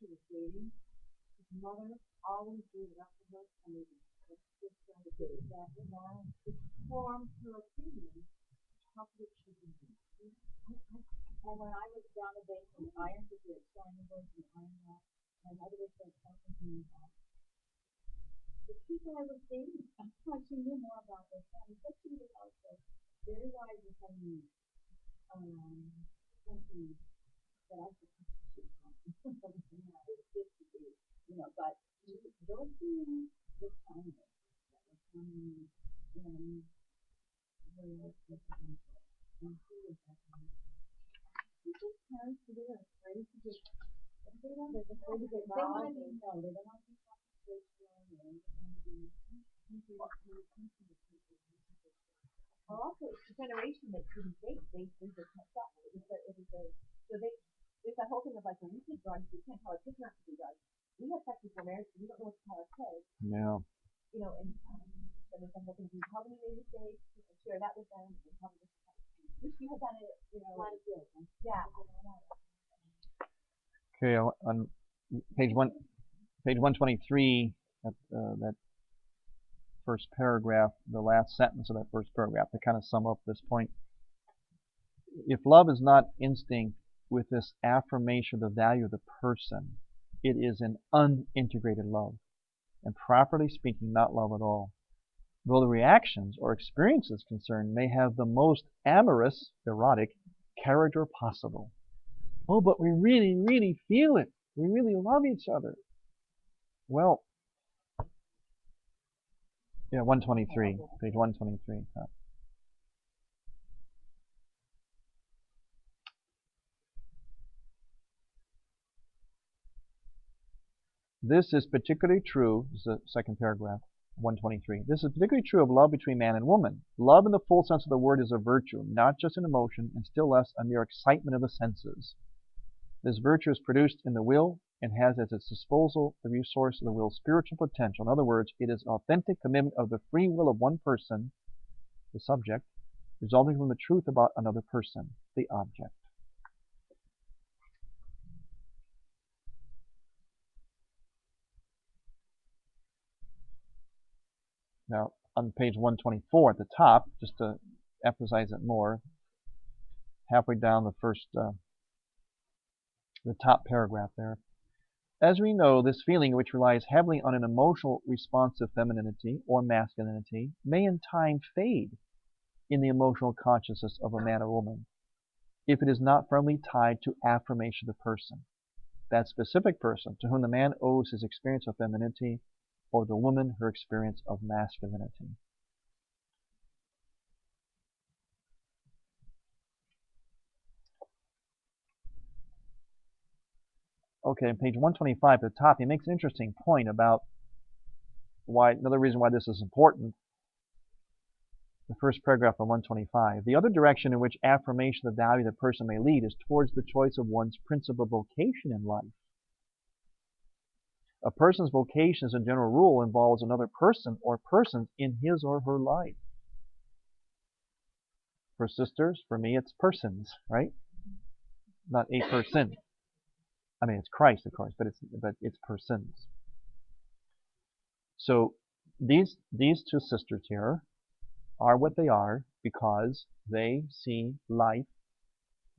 was dating. His mother always gave it up to her, and it was just trying to get it back around. It formed her opinion how could she be. And when I was down the base in Iron, because we had Shining Boys and Iron Rock, my mother was like talking to me about the people I was dating. She knew more about their family, but she was also very wise in telling me something that I could teach from. But those things were kind of coming, very residential. And she was definitely. People's parents today are afraid to get. They're afraid to get involved. No, they don't want to be confrontational. They don't want to be. Or also, it's the generation that didn't date. They just kept up. So there's that whole thing of like, when we take drugs, we can't tell our kids not to do drugs. We have sex before marriage, we don't know what to tell our kids. Yeah. And so there's that whole thing, how many made mistakes, share that with them, and how many wish you had done it, yeah. Okay, on page 123, that first paragraph, the last sentence of that first paragraph, to kind of sum up this point. If love is not instinct with this affirmation of the value of the person, it is an unintegrated love, and properly speaking, not love at all. though the reactions or experiences concerned may have the most amorous, erotic character possible. Oh, but we really, really feel it. We really love each other. Well, yeah, 123, page 123. This is particularly true, this is the second paragraph, 123. This is particularly true of love between man and woman. Love in the full sense of the word is a virtue, not just an emotion, and still less a mere excitement of the senses. This virtue is produced in the will and has at its disposal the resource of the will's spiritual potential. In other words, it is authentic commitment of the free will of one person, the subject, resulting from the truth about another person, the object. Now, on page 124 at the top, just to emphasize it more, halfway down the first, the top paragraph there. As we know, this feeling, which relies heavily on an emotional response to femininity or masculinity, may in time fade in the emotional consciousness of a man or woman if it is not firmly tied to affirmation of the person, that specific person to whom the man owes his experience of femininity or the woman her experience of masculinity. Okay, on page 125 at the top, he makes an interesting point about why, another reason why this is important. The first paragraph of 125. The other direction in which affirmation of the value of the person may lead is towards the choice of one's principal vocation in life. A person's vocation, as a general rule, involves another person or persons in his or her life. For sisters, for me, it's persons, right? Not a person. I mean, it's Christ, of course, but it's persons. So these two sisters here are what they are because they see life,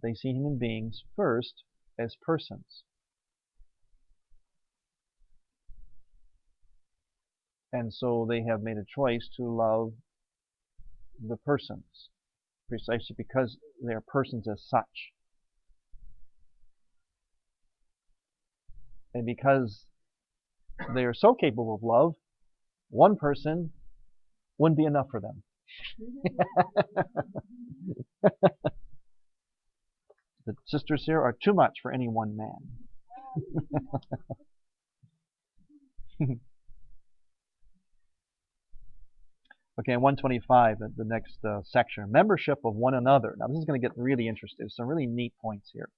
they see human beings first as persons. And so they have made a choice to love the persons, precisely because they are persons as such. And because they are so capable of love, one person wouldn't be enough for them. The sisters here are too much for any one man. Okay, 125, the next section. Membership of one another. Now this is going to get really interesting. Some really neat points here.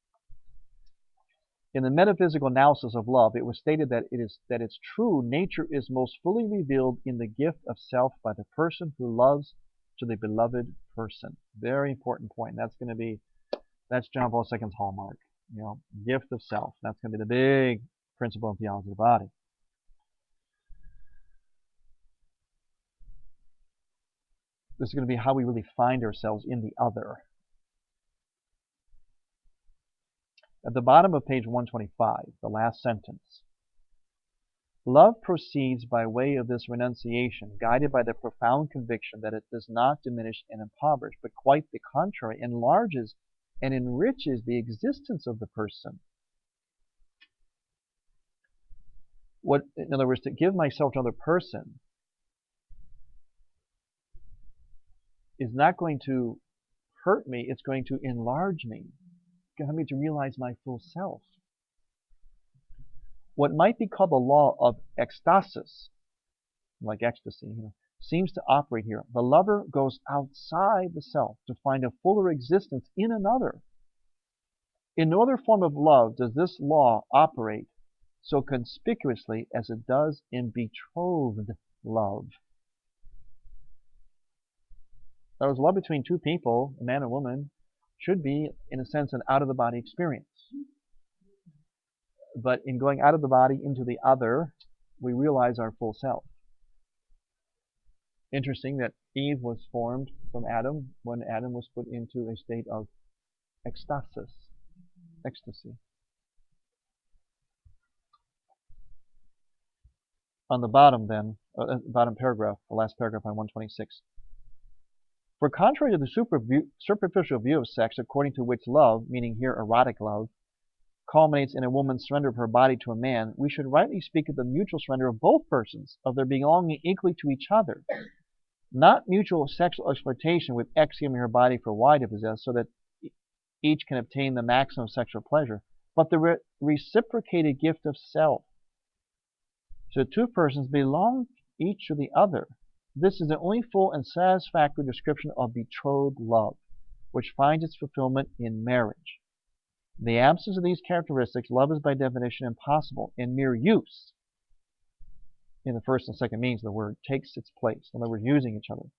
In the metaphysical analysis of love, it was stated that its true nature is most fully revealed in the gift of self by the person who loves to the beloved person. Very important point. That's John Paul II's hallmark. You know, gift of self. That's going to be the big principle of theology of the body. This is going to be how we really find ourselves in the other. At the bottom of page 125, the last sentence. Love proceeds by way of this renunciation, guided by the profound conviction that it does not diminish and impoverish, but quite the contrary, enlarges and enriches the existence of the person. In other words, to give myself to another person is not going to hurt me, it's going to enlarge me. It's going to help me to realize my full self. What might be called the law of ecstasis, like ecstasy, seems to operate here. The lover goes outside the self to find a fuller existence in another. In no other form of love does this law operate so conspicuously as it does in betrothed love. That was love between two people, a man and woman, should be, in a sense, an out-of-the-body experience. But in going out of the body into the other, we realize our full self. Interesting that Eve was formed from Adam when Adam was put into a state of ecstasis, ecstasy. on the bottom then, bottom paragraph, the last paragraph on 126. For contrary to the superficial view of sex, according to which love, meaning here erotic love, culminates in a woman's surrender of her body to a man, we should rightly speak of the mutual surrender of both persons, of their belonging equally to each other. Not mutual sexual exploitation with X giving her body for Y to possess so that each can obtain the maximum sexual pleasure, but the reciprocated gift of self. So the two persons belong each to the other. This is the only full and satisfactory description of betrothed love, which finds its fulfillment in marriage. In the absence of these characteristics, love is by definition impossible, and mere use, in the first and second meanings of the word, takes its place. In other words, using each other.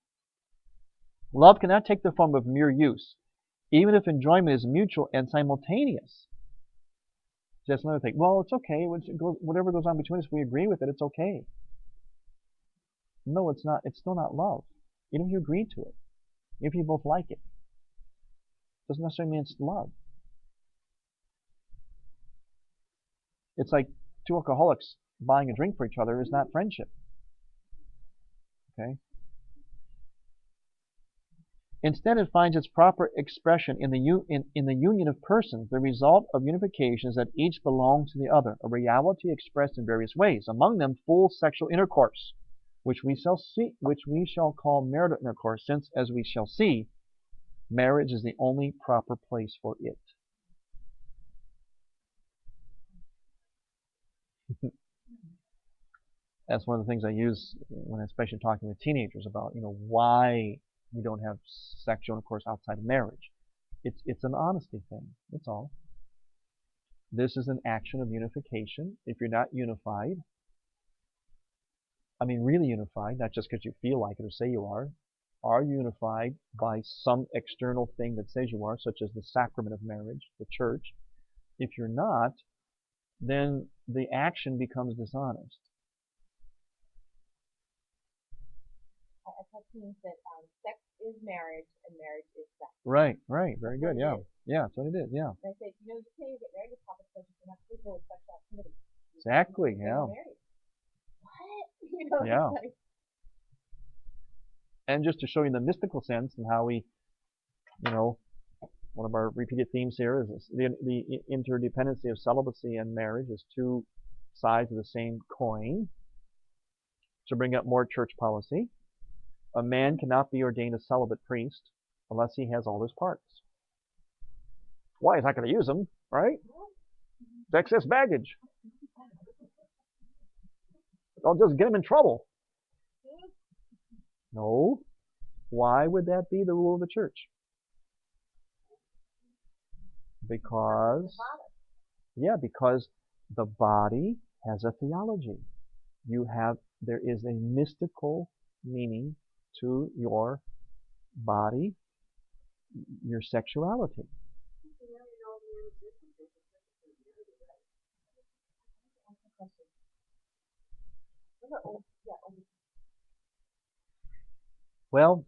Love cannot take the form of mere use, even if enjoyment is mutual and simultaneous. That's another thing. Well, it's okay. Whatever goes on between us, we agree with it. It's okay. No, it's not. It's still not love. Even if you agree to it, if you both like it, doesn't necessarily mean it's love. It's like two alcoholics buying a drink for each other is not friendship. Okay. Instead, it finds its proper expression in the union of persons. The result of unification is that each belongs to the other, a reality expressed in various ways. Among them, full sexual intercourse, which we shall call marital intercourse, since, as we shall see, marriage is the only proper place for it. That's one of the things I use when especially talking with teenagers about, why we don't have sexual intercourse outside of marriage. It's an honesty thing. That's all. This is an action of unification. If you're not unified, I mean really unified, not just because you feel like it or say you are you unified by some external thing that says you are, such as the sacrament of marriage, the church? If you're not, then the action becomes dishonest. I thought means that sex is marriage and marriage is sex. Right. Very good. Yeah. Yeah, that's what it is. Yeah. And I said, you can't even get married to Papa because you're not capable of sexual activity. Exactly. Yeah. What? Yeah. And just to show you the mystical sense and how we, one of our repeated themes here is the interdependency of celibacy and marriage is two sides of the same coin. To bring up more church policy, a man cannot be ordained a celibate priest unless he has all his parts. Why? He's not going to use them, right? It's excess baggage. Don't just get him in trouble. No. Why would that be the rule of the church? Because the body has a theology. There is a mystical meaning to your body, your sexuality. Well,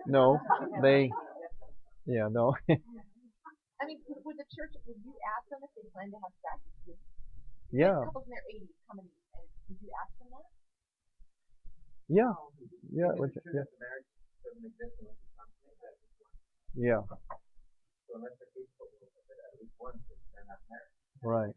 no, no. I mean, would the church, would you ask them if they plan to have sex? Yeah. Couples in their 80s come and would you ask them that? Yeah. Yeah. Yeah. Right.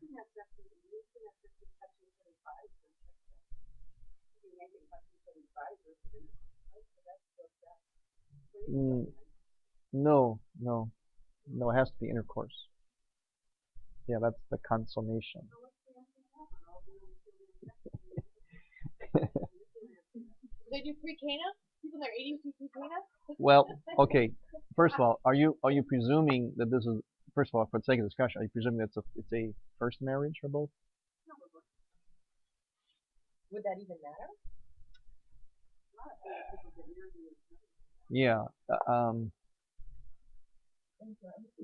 No. It has to be intercourse. Yeah, that's the consummation. They do pre-Cana? People in their 80s do pre-Cana? Well, okay. First of all, are you presuming that this is, first of all, for the sake of discussion, are you presuming that it's a first marriage for both? Would that even matter? Yeah.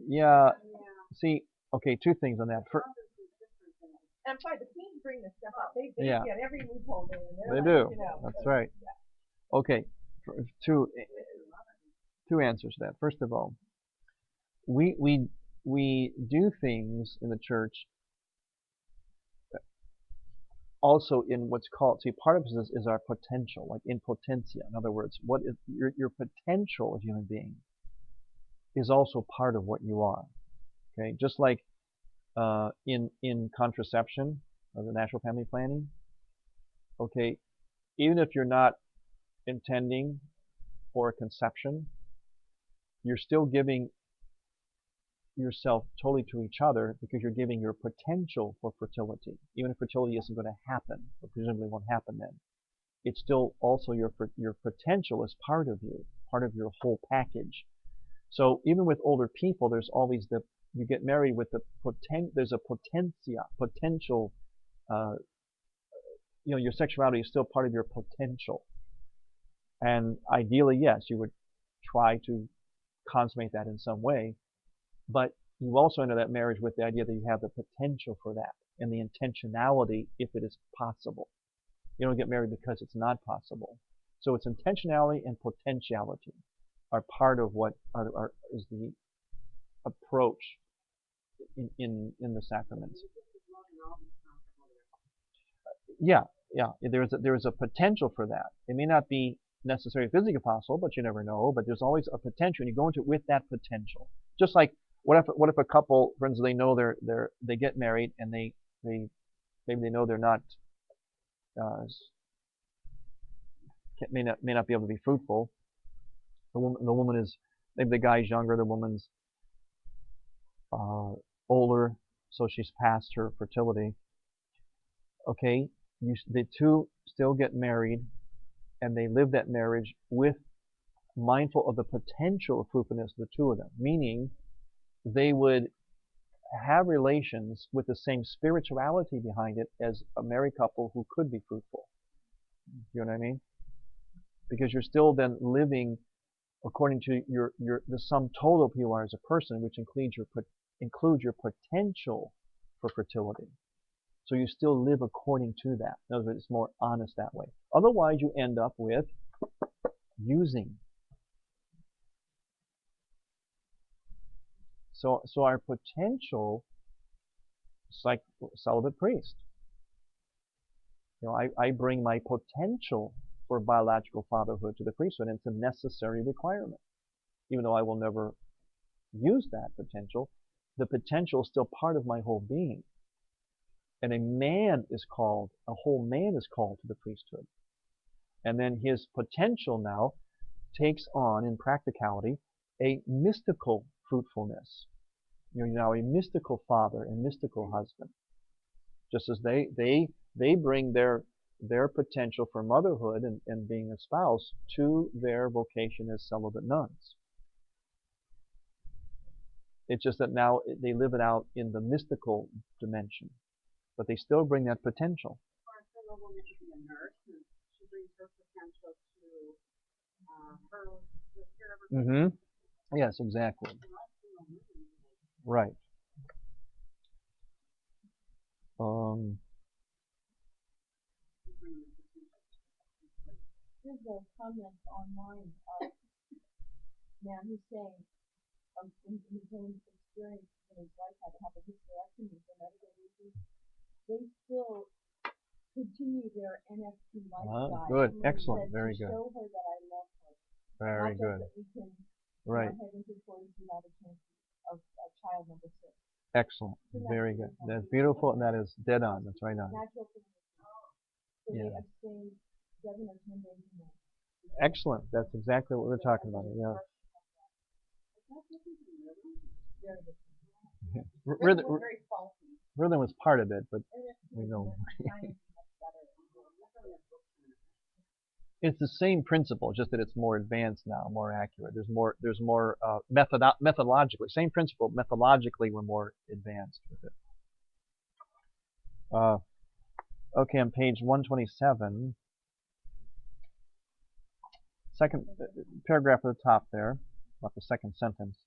Yeah. See, okay, two things on that. I'm sorry, the teams bring this stuff up. They get every loophole there. They do. That's right. Okay, two answers to that. First of all, we do things in the church also in what's called, see, part of this is our potential, like in potentia. In other words, what is your potential as a human being is also part of what you are. Okay, just like in contraception or the natural family planning. Okay, even if you're not intending for a conception, you're still giving yourself totally to each other because you're giving your potential for fertility. Even if fertility isn't going to happen, or presumably won't happen then, it's still also your potential is part of you, part of your whole package. So even with older people, there's always you get married with there's a potential, your sexuality is still part of your potential. And ideally, yes, you would try to consummate that in some way, but you also enter that marriage with the idea that you have the potential for that and the intentionality if it is possible. You don't get married because it's not possible. So it's intentionality and potentiality are part of what is the approach in the sacraments. Yeah. There is a potential for that. It may not be necessarily physically possible, but you never know. But there's always a potential, and you go into it with that potential. Just like what if a couple, friends, they know they get married and they maybe they know they're not may not be able to be fruitful. The woman is, maybe the guy's younger, the woman's older, so she's past her fertility. Okay, the two still get married, and they live that marriage with mindful of the potential of fruitfulness of the two of them, meaning they would have relations with the same spirituality behind it as a married couple who could be fruitful. You know what I mean? Because you're still then living according to the sum total of who you are as a person, which includes your potential for fertility. So you still live according to that. In other words, it's more honest that way. Otherwise, you end up with using. So our potential, it's like celibate priest. I bring my potential for biological fatherhood to the priesthood, and it's a necessary requirement. Even though I will never use that potential, the potential is still part of my whole being. And a whole man is called to the priesthood. And then his potential now takes on, in practicality, a mystical fruitfulness. You're now a mystical father and mystical husband. Just as they bring their potential for motherhood and being a spouse to their vocation as celibate nuns. It's just that now they live it out in the mystical dimension, but they still bring that potential. Or if a woman could be a nurse, and she brings her potential to the care of her. Mm-hmm. Yes, exactly. Right. There's a comment online of a man who's saying in his own experience when his wife had to have a hysterectomy for medical reasons, they still continue their NFT lifestyle. Good, excellent, very good. To show her that I love her. Very good. That we can right. Head into 40 without a chance of child number 6. Excellent, very good. That's beautiful, and that is dead on. That's right on. Natural so yeah. They abstain 7 or 10 days a month. Excellent. That's exactly what we're talking about. Yeah. Rhythm was part of it, but we know. It's the same principle, just that it's more advanced now, more accurate. There's more methodologically. Same principle, methodologically we're more advanced with it. Okay, on page 127, second paragraph at the top there, about the second sentence.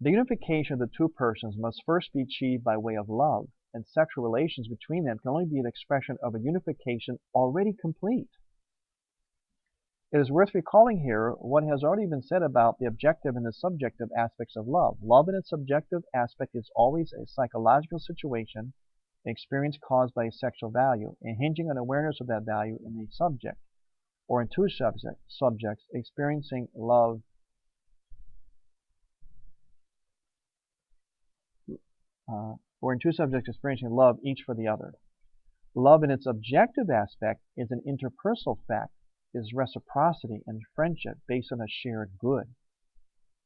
The unification of the two persons must first be achieved by way of love, and sexual relations between them can only be an expression of a unification already complete. It is worth recalling here what has already been said about the objective and the subjective aspects of love. Love in its subjective aspect is always a psychological situation an experience caused by a sexual value, and hinging on awareness of that value in the subject, or in two subjects experiencing love each for the other. Love in its objective aspect is an interpersonal fact, is reciprocity and friendship based on a shared good.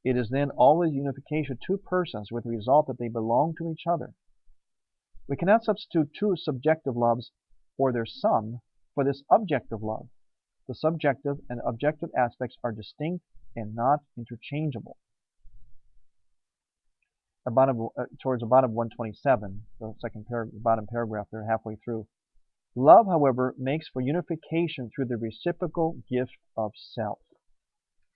It is then always unification of two persons with the result that they belong to each other. We cannot substitute two subjective loves or their sum for this objective love. The subjective and objective aspects are distinct and not interchangeable. Towards the bottom of 127, the bottom paragraph there, halfway through. Love, however, makes for unification through the reciprocal gift of self.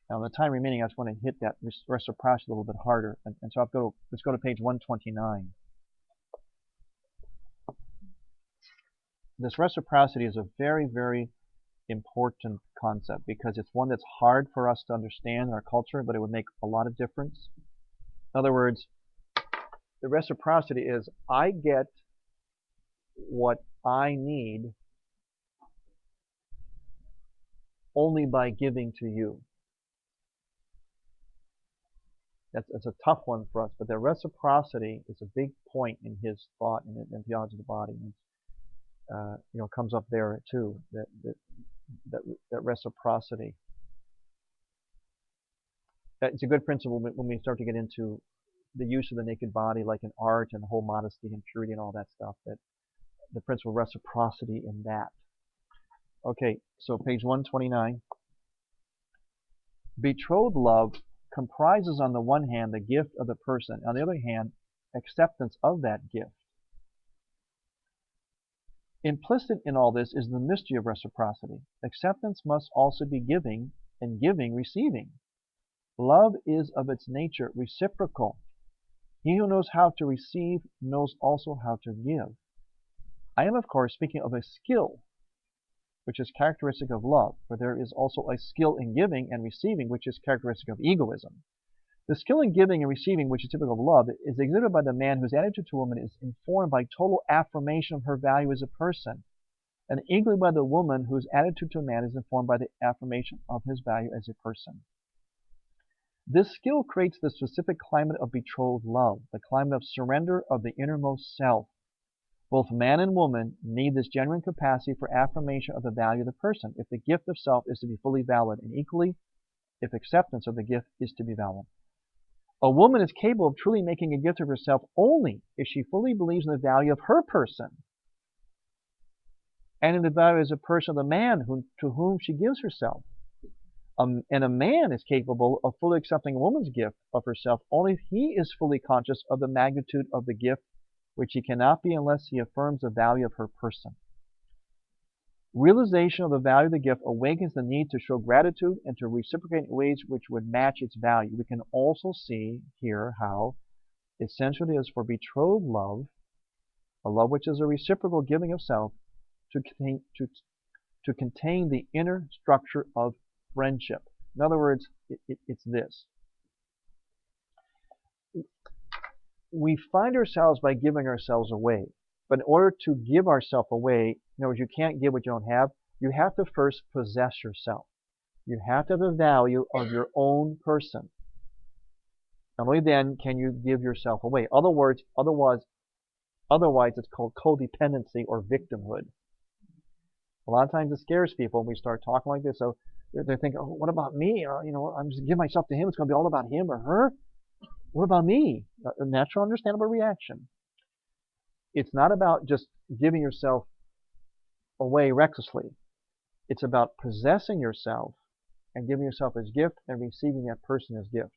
Now, in the time remaining, I just want to hit that reciprocity a little bit harder. And so let's go to page 129. This reciprocity is a very, very important concept because it's one that's hard for us to understand in our culture, but it would make a lot of difference. In other words, the reciprocity is I get what I need only by giving to you. That's a tough one for us, but the reciprocity is a big point in his thought in Theology of the Body. And, comes up there too, that reciprocity. It's a good principle when we start to get into the use of the naked body, like in art and the whole modesty and purity and all that stuff, that the principle of reciprocity in that. Okay, so page 129. Betrothed love comprises on the one hand the gift of the person, on the other hand, acceptance of that gift. Implicit in all this is the mystery of reciprocity. Acceptance must also be giving, and giving receiving. Love is of its nature reciprocal. He who knows how to receive knows also how to give. I am, of course, speaking of a skill, which is characteristic of love, for there is also a skill in giving and receiving, which is characteristic of egoism. The skill in giving and receiving, which is typical of love, is exhibited by the man whose attitude to a woman is informed by total affirmation of her value as a person, and equally by the woman whose attitude to a man is informed by the affirmation of his value as a person. This skill creates the specific climate of betrothed love, the climate of surrender of the innermost self. Both man and woman need this genuine capacity for affirmation of the value of the person if the gift of self is to be fully valid, and equally if acceptance of the gift is to be valid. A woman is capable of truly making a gift of herself only if she fully believes in the value of her person and in the value as a person of the man to whom she gives herself. And a man is capable of fully accepting a woman's gift of herself only if he is fully conscious of the magnitude of the gift, which he cannot be unless he affirms the value of her person. Realization of the value of the gift awakens the need to show gratitude and to reciprocate in ways which would match its value. We can also see here how essential it is for betrothed love, a love which is a reciprocal giving of self, to contain the inner structure of friendship. In other words, it's this. We find ourselves by giving ourselves away. But in order to give ourselves away, in other words, you can't give what you don't have. You have to first possess yourself. You have to have the value of your own person. Only then can you give yourself away. Otherwise, it's called codependency or victimhood. A lot of times it scares people when we start talking like this. So they think, oh, what about me? I'm just giving myself to him. It's going to be all about him or her. What about me? A natural, understandable reaction. It's not about just giving yourself away recklessly. It's about possessing yourself and giving yourself as gift and receiving that person as gift.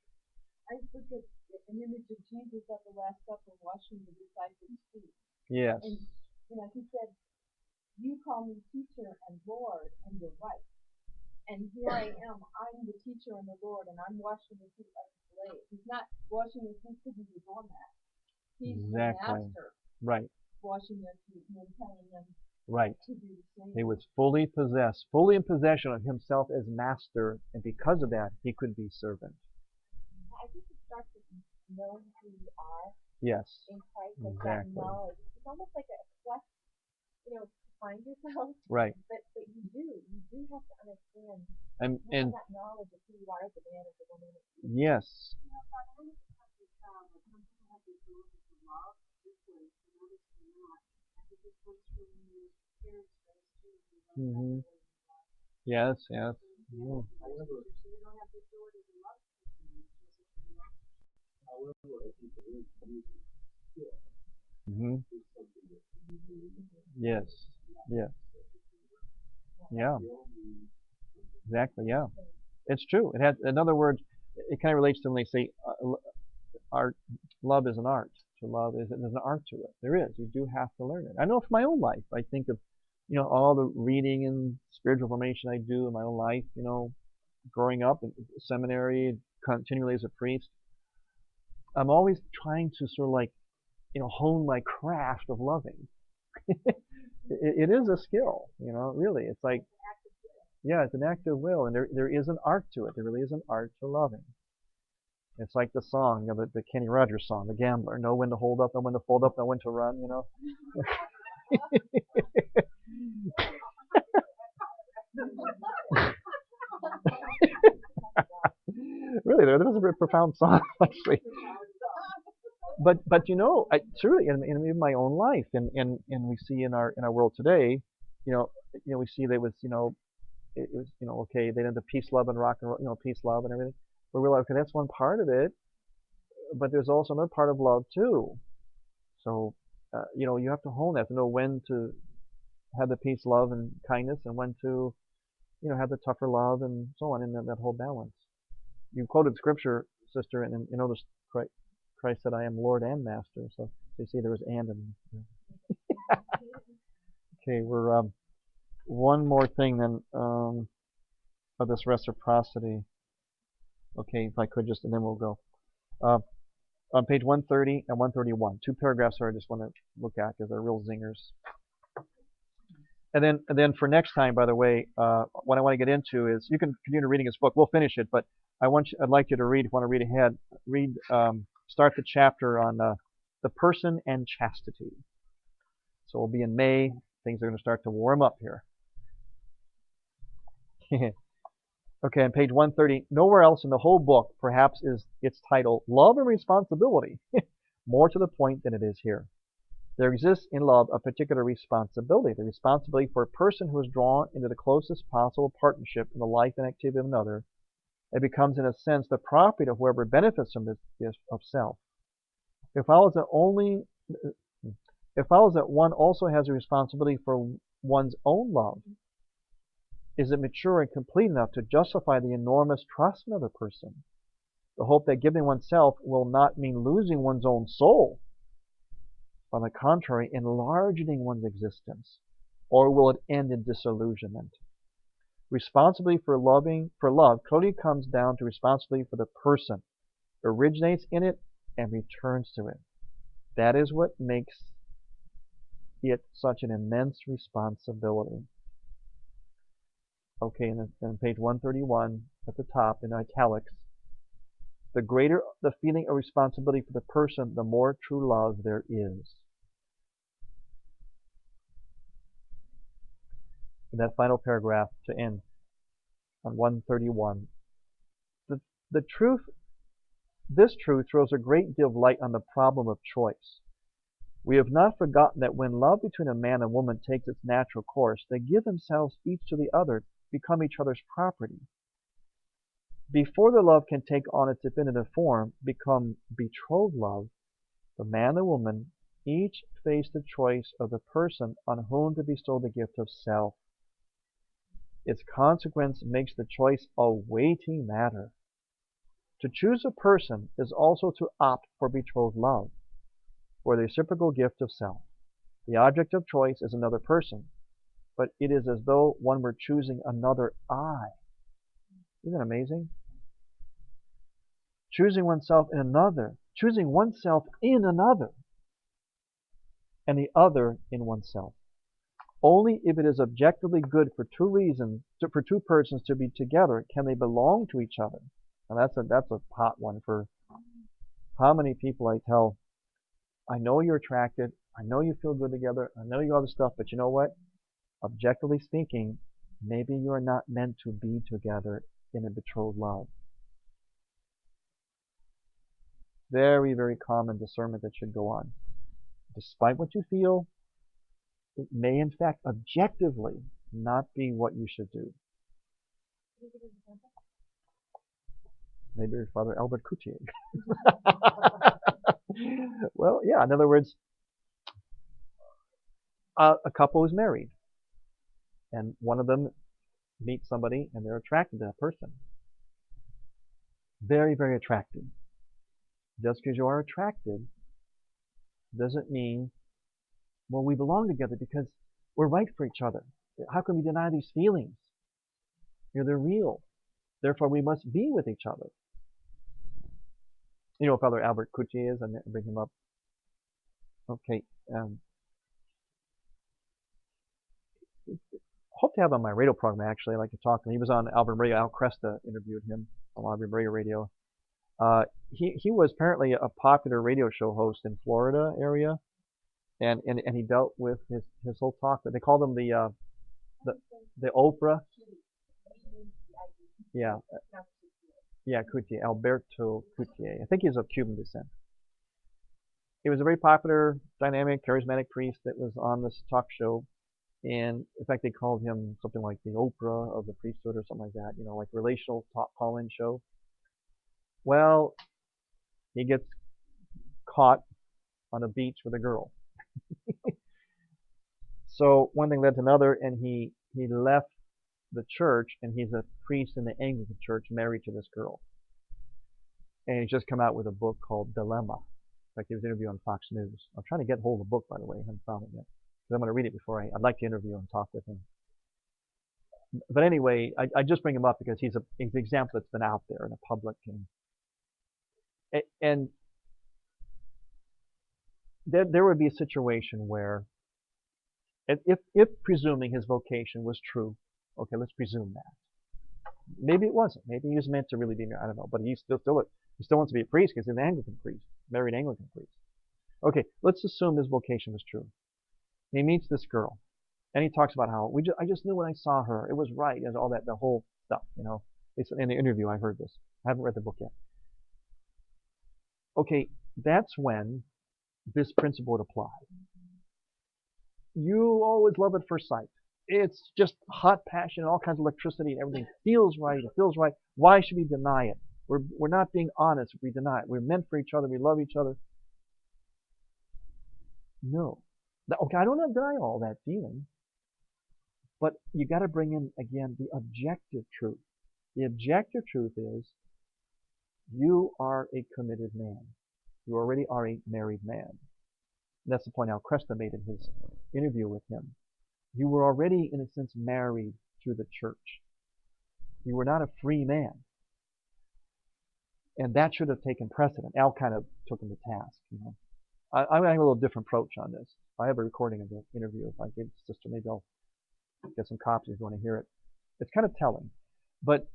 I look at an image of Jesus at the Last Supper washing the disciples' feet. Yes. And he said, "You call me teacher and Lord, and you're right. And here I am. I'm the teacher and the Lord, and I'm washing the feet like a slave." He's not washing the feet because he's a doormat. He's the master. Right. Washing their feet and then telling them right. to do the same. He was fully in possession of himself as master, and because of that, he could be servant. I think it starts with knowing who you are Yes. in Christ, like exactly. that knowledge. it's almost like a quest, to find yourself. Right. But you have to understand And that knowledge of who you are as a man, as a woman. yes. You know, Father, when it comes to child, like when people have the ability to love this way, to notice or not, I think this comes from your parents raised too. Hmm. Yes, yes. Yeah. However, So you don't have the ability to love people. however, I think the word beauty still Hmm. is something that Yes. Yes. Yeah. still means Exactly. Yeah. It's true. It has. In other words, it kind of relates to when they say art. Love is an art. To love is there's an art to it. There is. You do have to learn it. I know from my own life. I think of, all the reading and spiritual formation I do in my own life. Growing up in seminary, continually as a priest. I'm always trying to sort of like, hone my craft of loving. It is a skill, really. It's like, yeah, it's an act of will, and there is an art to it. There really is an art to loving. It's like the song, the Kenny Rogers song, The Gambler. Know when to hold up, know when to fold up, know when to run. Really, that was a very profound song, actually. But truly, in my own life, and we see in our world today, we see that it was, okay, they did the peace, love, and rock and roll, peace, love, and everything. But we're like, okay, that's one part of it, but there's also another part of love too. So, you have to hone that to know when to have the peace, love, and kindness, and when to, have the tougher love, and so on, in that whole balance. You quoted scripture, sister, and notice Christ said, "I am Lord and Master." So you see, there was and. Okay, we're one more thing then of this reciprocity. Okay, if I could just, and then we'll go. Uh, on page 130 and 131, two paragraphs here I just want to look at because they're real zingers. And then for next time, by the way, what I want to get into is you can continue reading his book. We'll finish it, but I'd like you to read. If you want to read ahead, start the chapter on the person and chastity. So we'll be in May. Things are going to start to warm up here. Okay, on page 130, nowhere else in the whole book, perhaps, is its title Love and Responsibility more to the point than it is here. There exists in love a particular responsibility, the responsibility for a person who is drawn into the closest possible partnership in the life and activity of another. It becomes, in a sense, the property of whoever benefits from this gift of self. It follows that one also has a responsibility for one's own love. Is it mature and complete enough to justify the enormous trust in another person? The hope that giving oneself will not mean losing one's own soul. On the contrary, enlarging one's existence, or will it end in disillusionment? Responsibility for love clearly comes down to responsibility for the person, originates in it, and returns to it. That is what makes it such an immense responsibility. Okay, and then page 131 at the top in italics. The greater the feeling of responsibility for the person, the more true love there is. In that final paragraph to end on 131. This truth throws a great deal of light on the problem of choice. We have not forgotten that when love between a man and woman takes its natural course, they give themselves each to the other, become each other's property. Before the love can take on its definitive form, become betrothed love, the man and woman each face the choice of the person on whom to bestow the gift of self. Its consequence makes the choice a weighty matter. To choose a person is also to opt for betrothed love, for the reciprocal gift of self. The object of choice is another person, but it is as though one were choosing another I. Isn't that amazing? Choosing oneself in another, and the other in oneself. Only if it is objectively good for two persons to be together can they belong to each other. And that's a hot one for how many people I tell, I know you're attracted, I know you feel good together. I know you all this stuff, but you know what? Objectively speaking, maybe you are not meant to be together in a betrothed love. Very, very common discernment that should go on. Despite what you feel, it may in fact objectively not be what you should do. Maybe your Father Albert Coutier. Well, yeah, in other words, a couple is married, and one of them meets somebody and they're attracted to that person. Very, very attracted. Just because you are attracted doesn't mean, well, we belong together because we're right for each other. How can we deny these feelings? They're real. Therefore, we must be with each other. You know what Father Albert Coutier is? I bring him up. Okay. Hope to have him on my radio program, actually. I like to talk to him. He was on Alvin Radio. Al Cresta interviewed him on Alvin Radio. He was apparently a popular radio show host in Florida area, and he dealt with his whole talk. But they called him the Oprah. Yeah, Coutier, Alberto Coutier. I think he's of Cuban descent. He was a very popular, dynamic, charismatic priest that was on this talk show. And in fact, they called him something like the Oprah of the priesthood or something like that, like relational talk call-in show. Well, he gets caught on a beach with a girl. So one thing led to another, and he left the church, and he's a priest in the Anglican church married to this girl. And he's just come out with a book called Dilemma. In fact, he was interviewed on Fox News. I'm trying to get hold of the book, by the way. I haven't found it yet. I'm going to read it before I'd like to interview and talk with him. But anyway, I just bring him up because he's an example that's been out there in the public. And there would be a situation where, if presuming his vocation was true, okay, let's presume that. Maybe it wasn't. Maybe he was meant to really be, I don't know. But he still wants to be a priest because he's an Anglican priest, married Anglican priest. Okay, let's assume his vocation was true. He meets this girl, and he talks about how I just knew when I saw her, it was right, and all that, the whole stuff, It's in the interview I heard this. I haven't read the book yet. Okay, that's when this principle would apply. You always love at first sight. It's just hot passion, all kinds of electricity, and everything feels right. It feels right. Why should we deny it? We're not being honest if we deny it. We're meant for each other. We love each other. No. Okay, I don't deny all that feeling, but you got to bring in, again, the objective truth. The objective truth is you are a committed man. You already are a married man. And that's the point Al Cresta made in his interview with him. You were already, in a sense, married to the church. You were not a free man. And that should have taken precedent. Al kind of took him to task, I have a little different approach on this. I have a recording of the interview. If I give it to Sister, maybe I'll get some copies if you want to hear it. It's kind of telling. But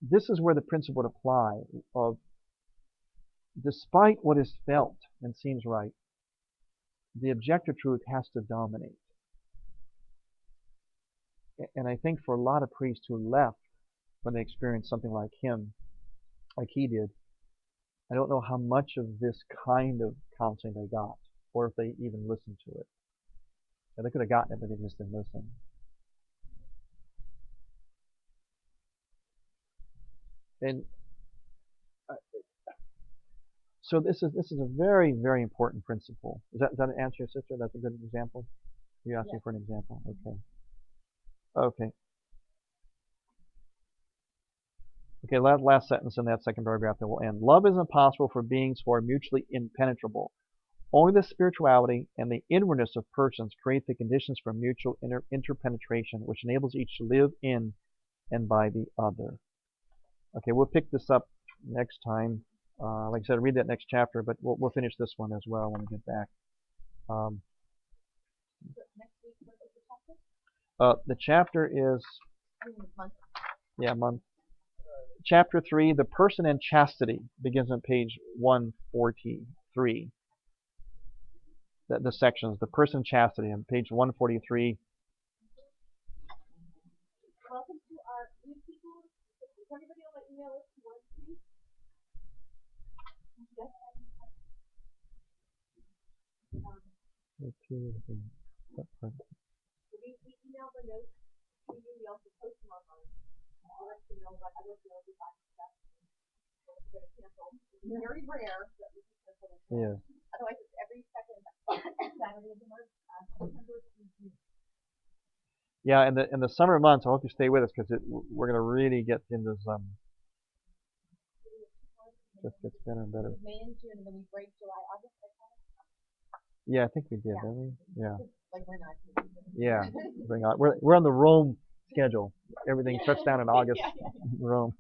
this is where the principle would apply of, despite what is felt and seems right, the objective truth has to dominate. And I think for a lot of priests who left when they experienced something like he did, I don't know how much of this kind of counseling they got, or if they even listened to it. Yeah, they could have gotten it, but they just didn't listen. And so this is a very, very important principle. Does that answer your sister? That's a good example? You asked me for an example. Okay. Okay, last sentence in that second paragraph, then we'll end. Love is impossible for beings who are mutually impenetrable. Only the spirituality and the inwardness of persons create the conditions for mutual interpenetration, which enables each to live in and by the other. Okay, we'll pick this up next time. Like I said, read that next chapter, but we'll finish this one as well when we get back. The chapter is month. Chapter 3, the person and chastity, begins on page 143. the sections, the person chastity on page 143. Welcome to our new people. Is everybody on my email list who wants to be? Yes. We email the notes to you. We also post them online. I'll let you know about other fields we find stuff. We're going to cancel. It's very rare that we can cancel this. Yeah. Otherwise, it's every second Saturday of the month. September through June. Yeah, in the summer months, I hope you stay with us because we're going to really get into some. Just gets better and better. May and June, and then we break July, August. Yeah, I think we did, didn't we? Yeah. Like we're not. Yeah. Bring on. We're on the Rome schedule. Everything shuts down in August. Yeah. Rome.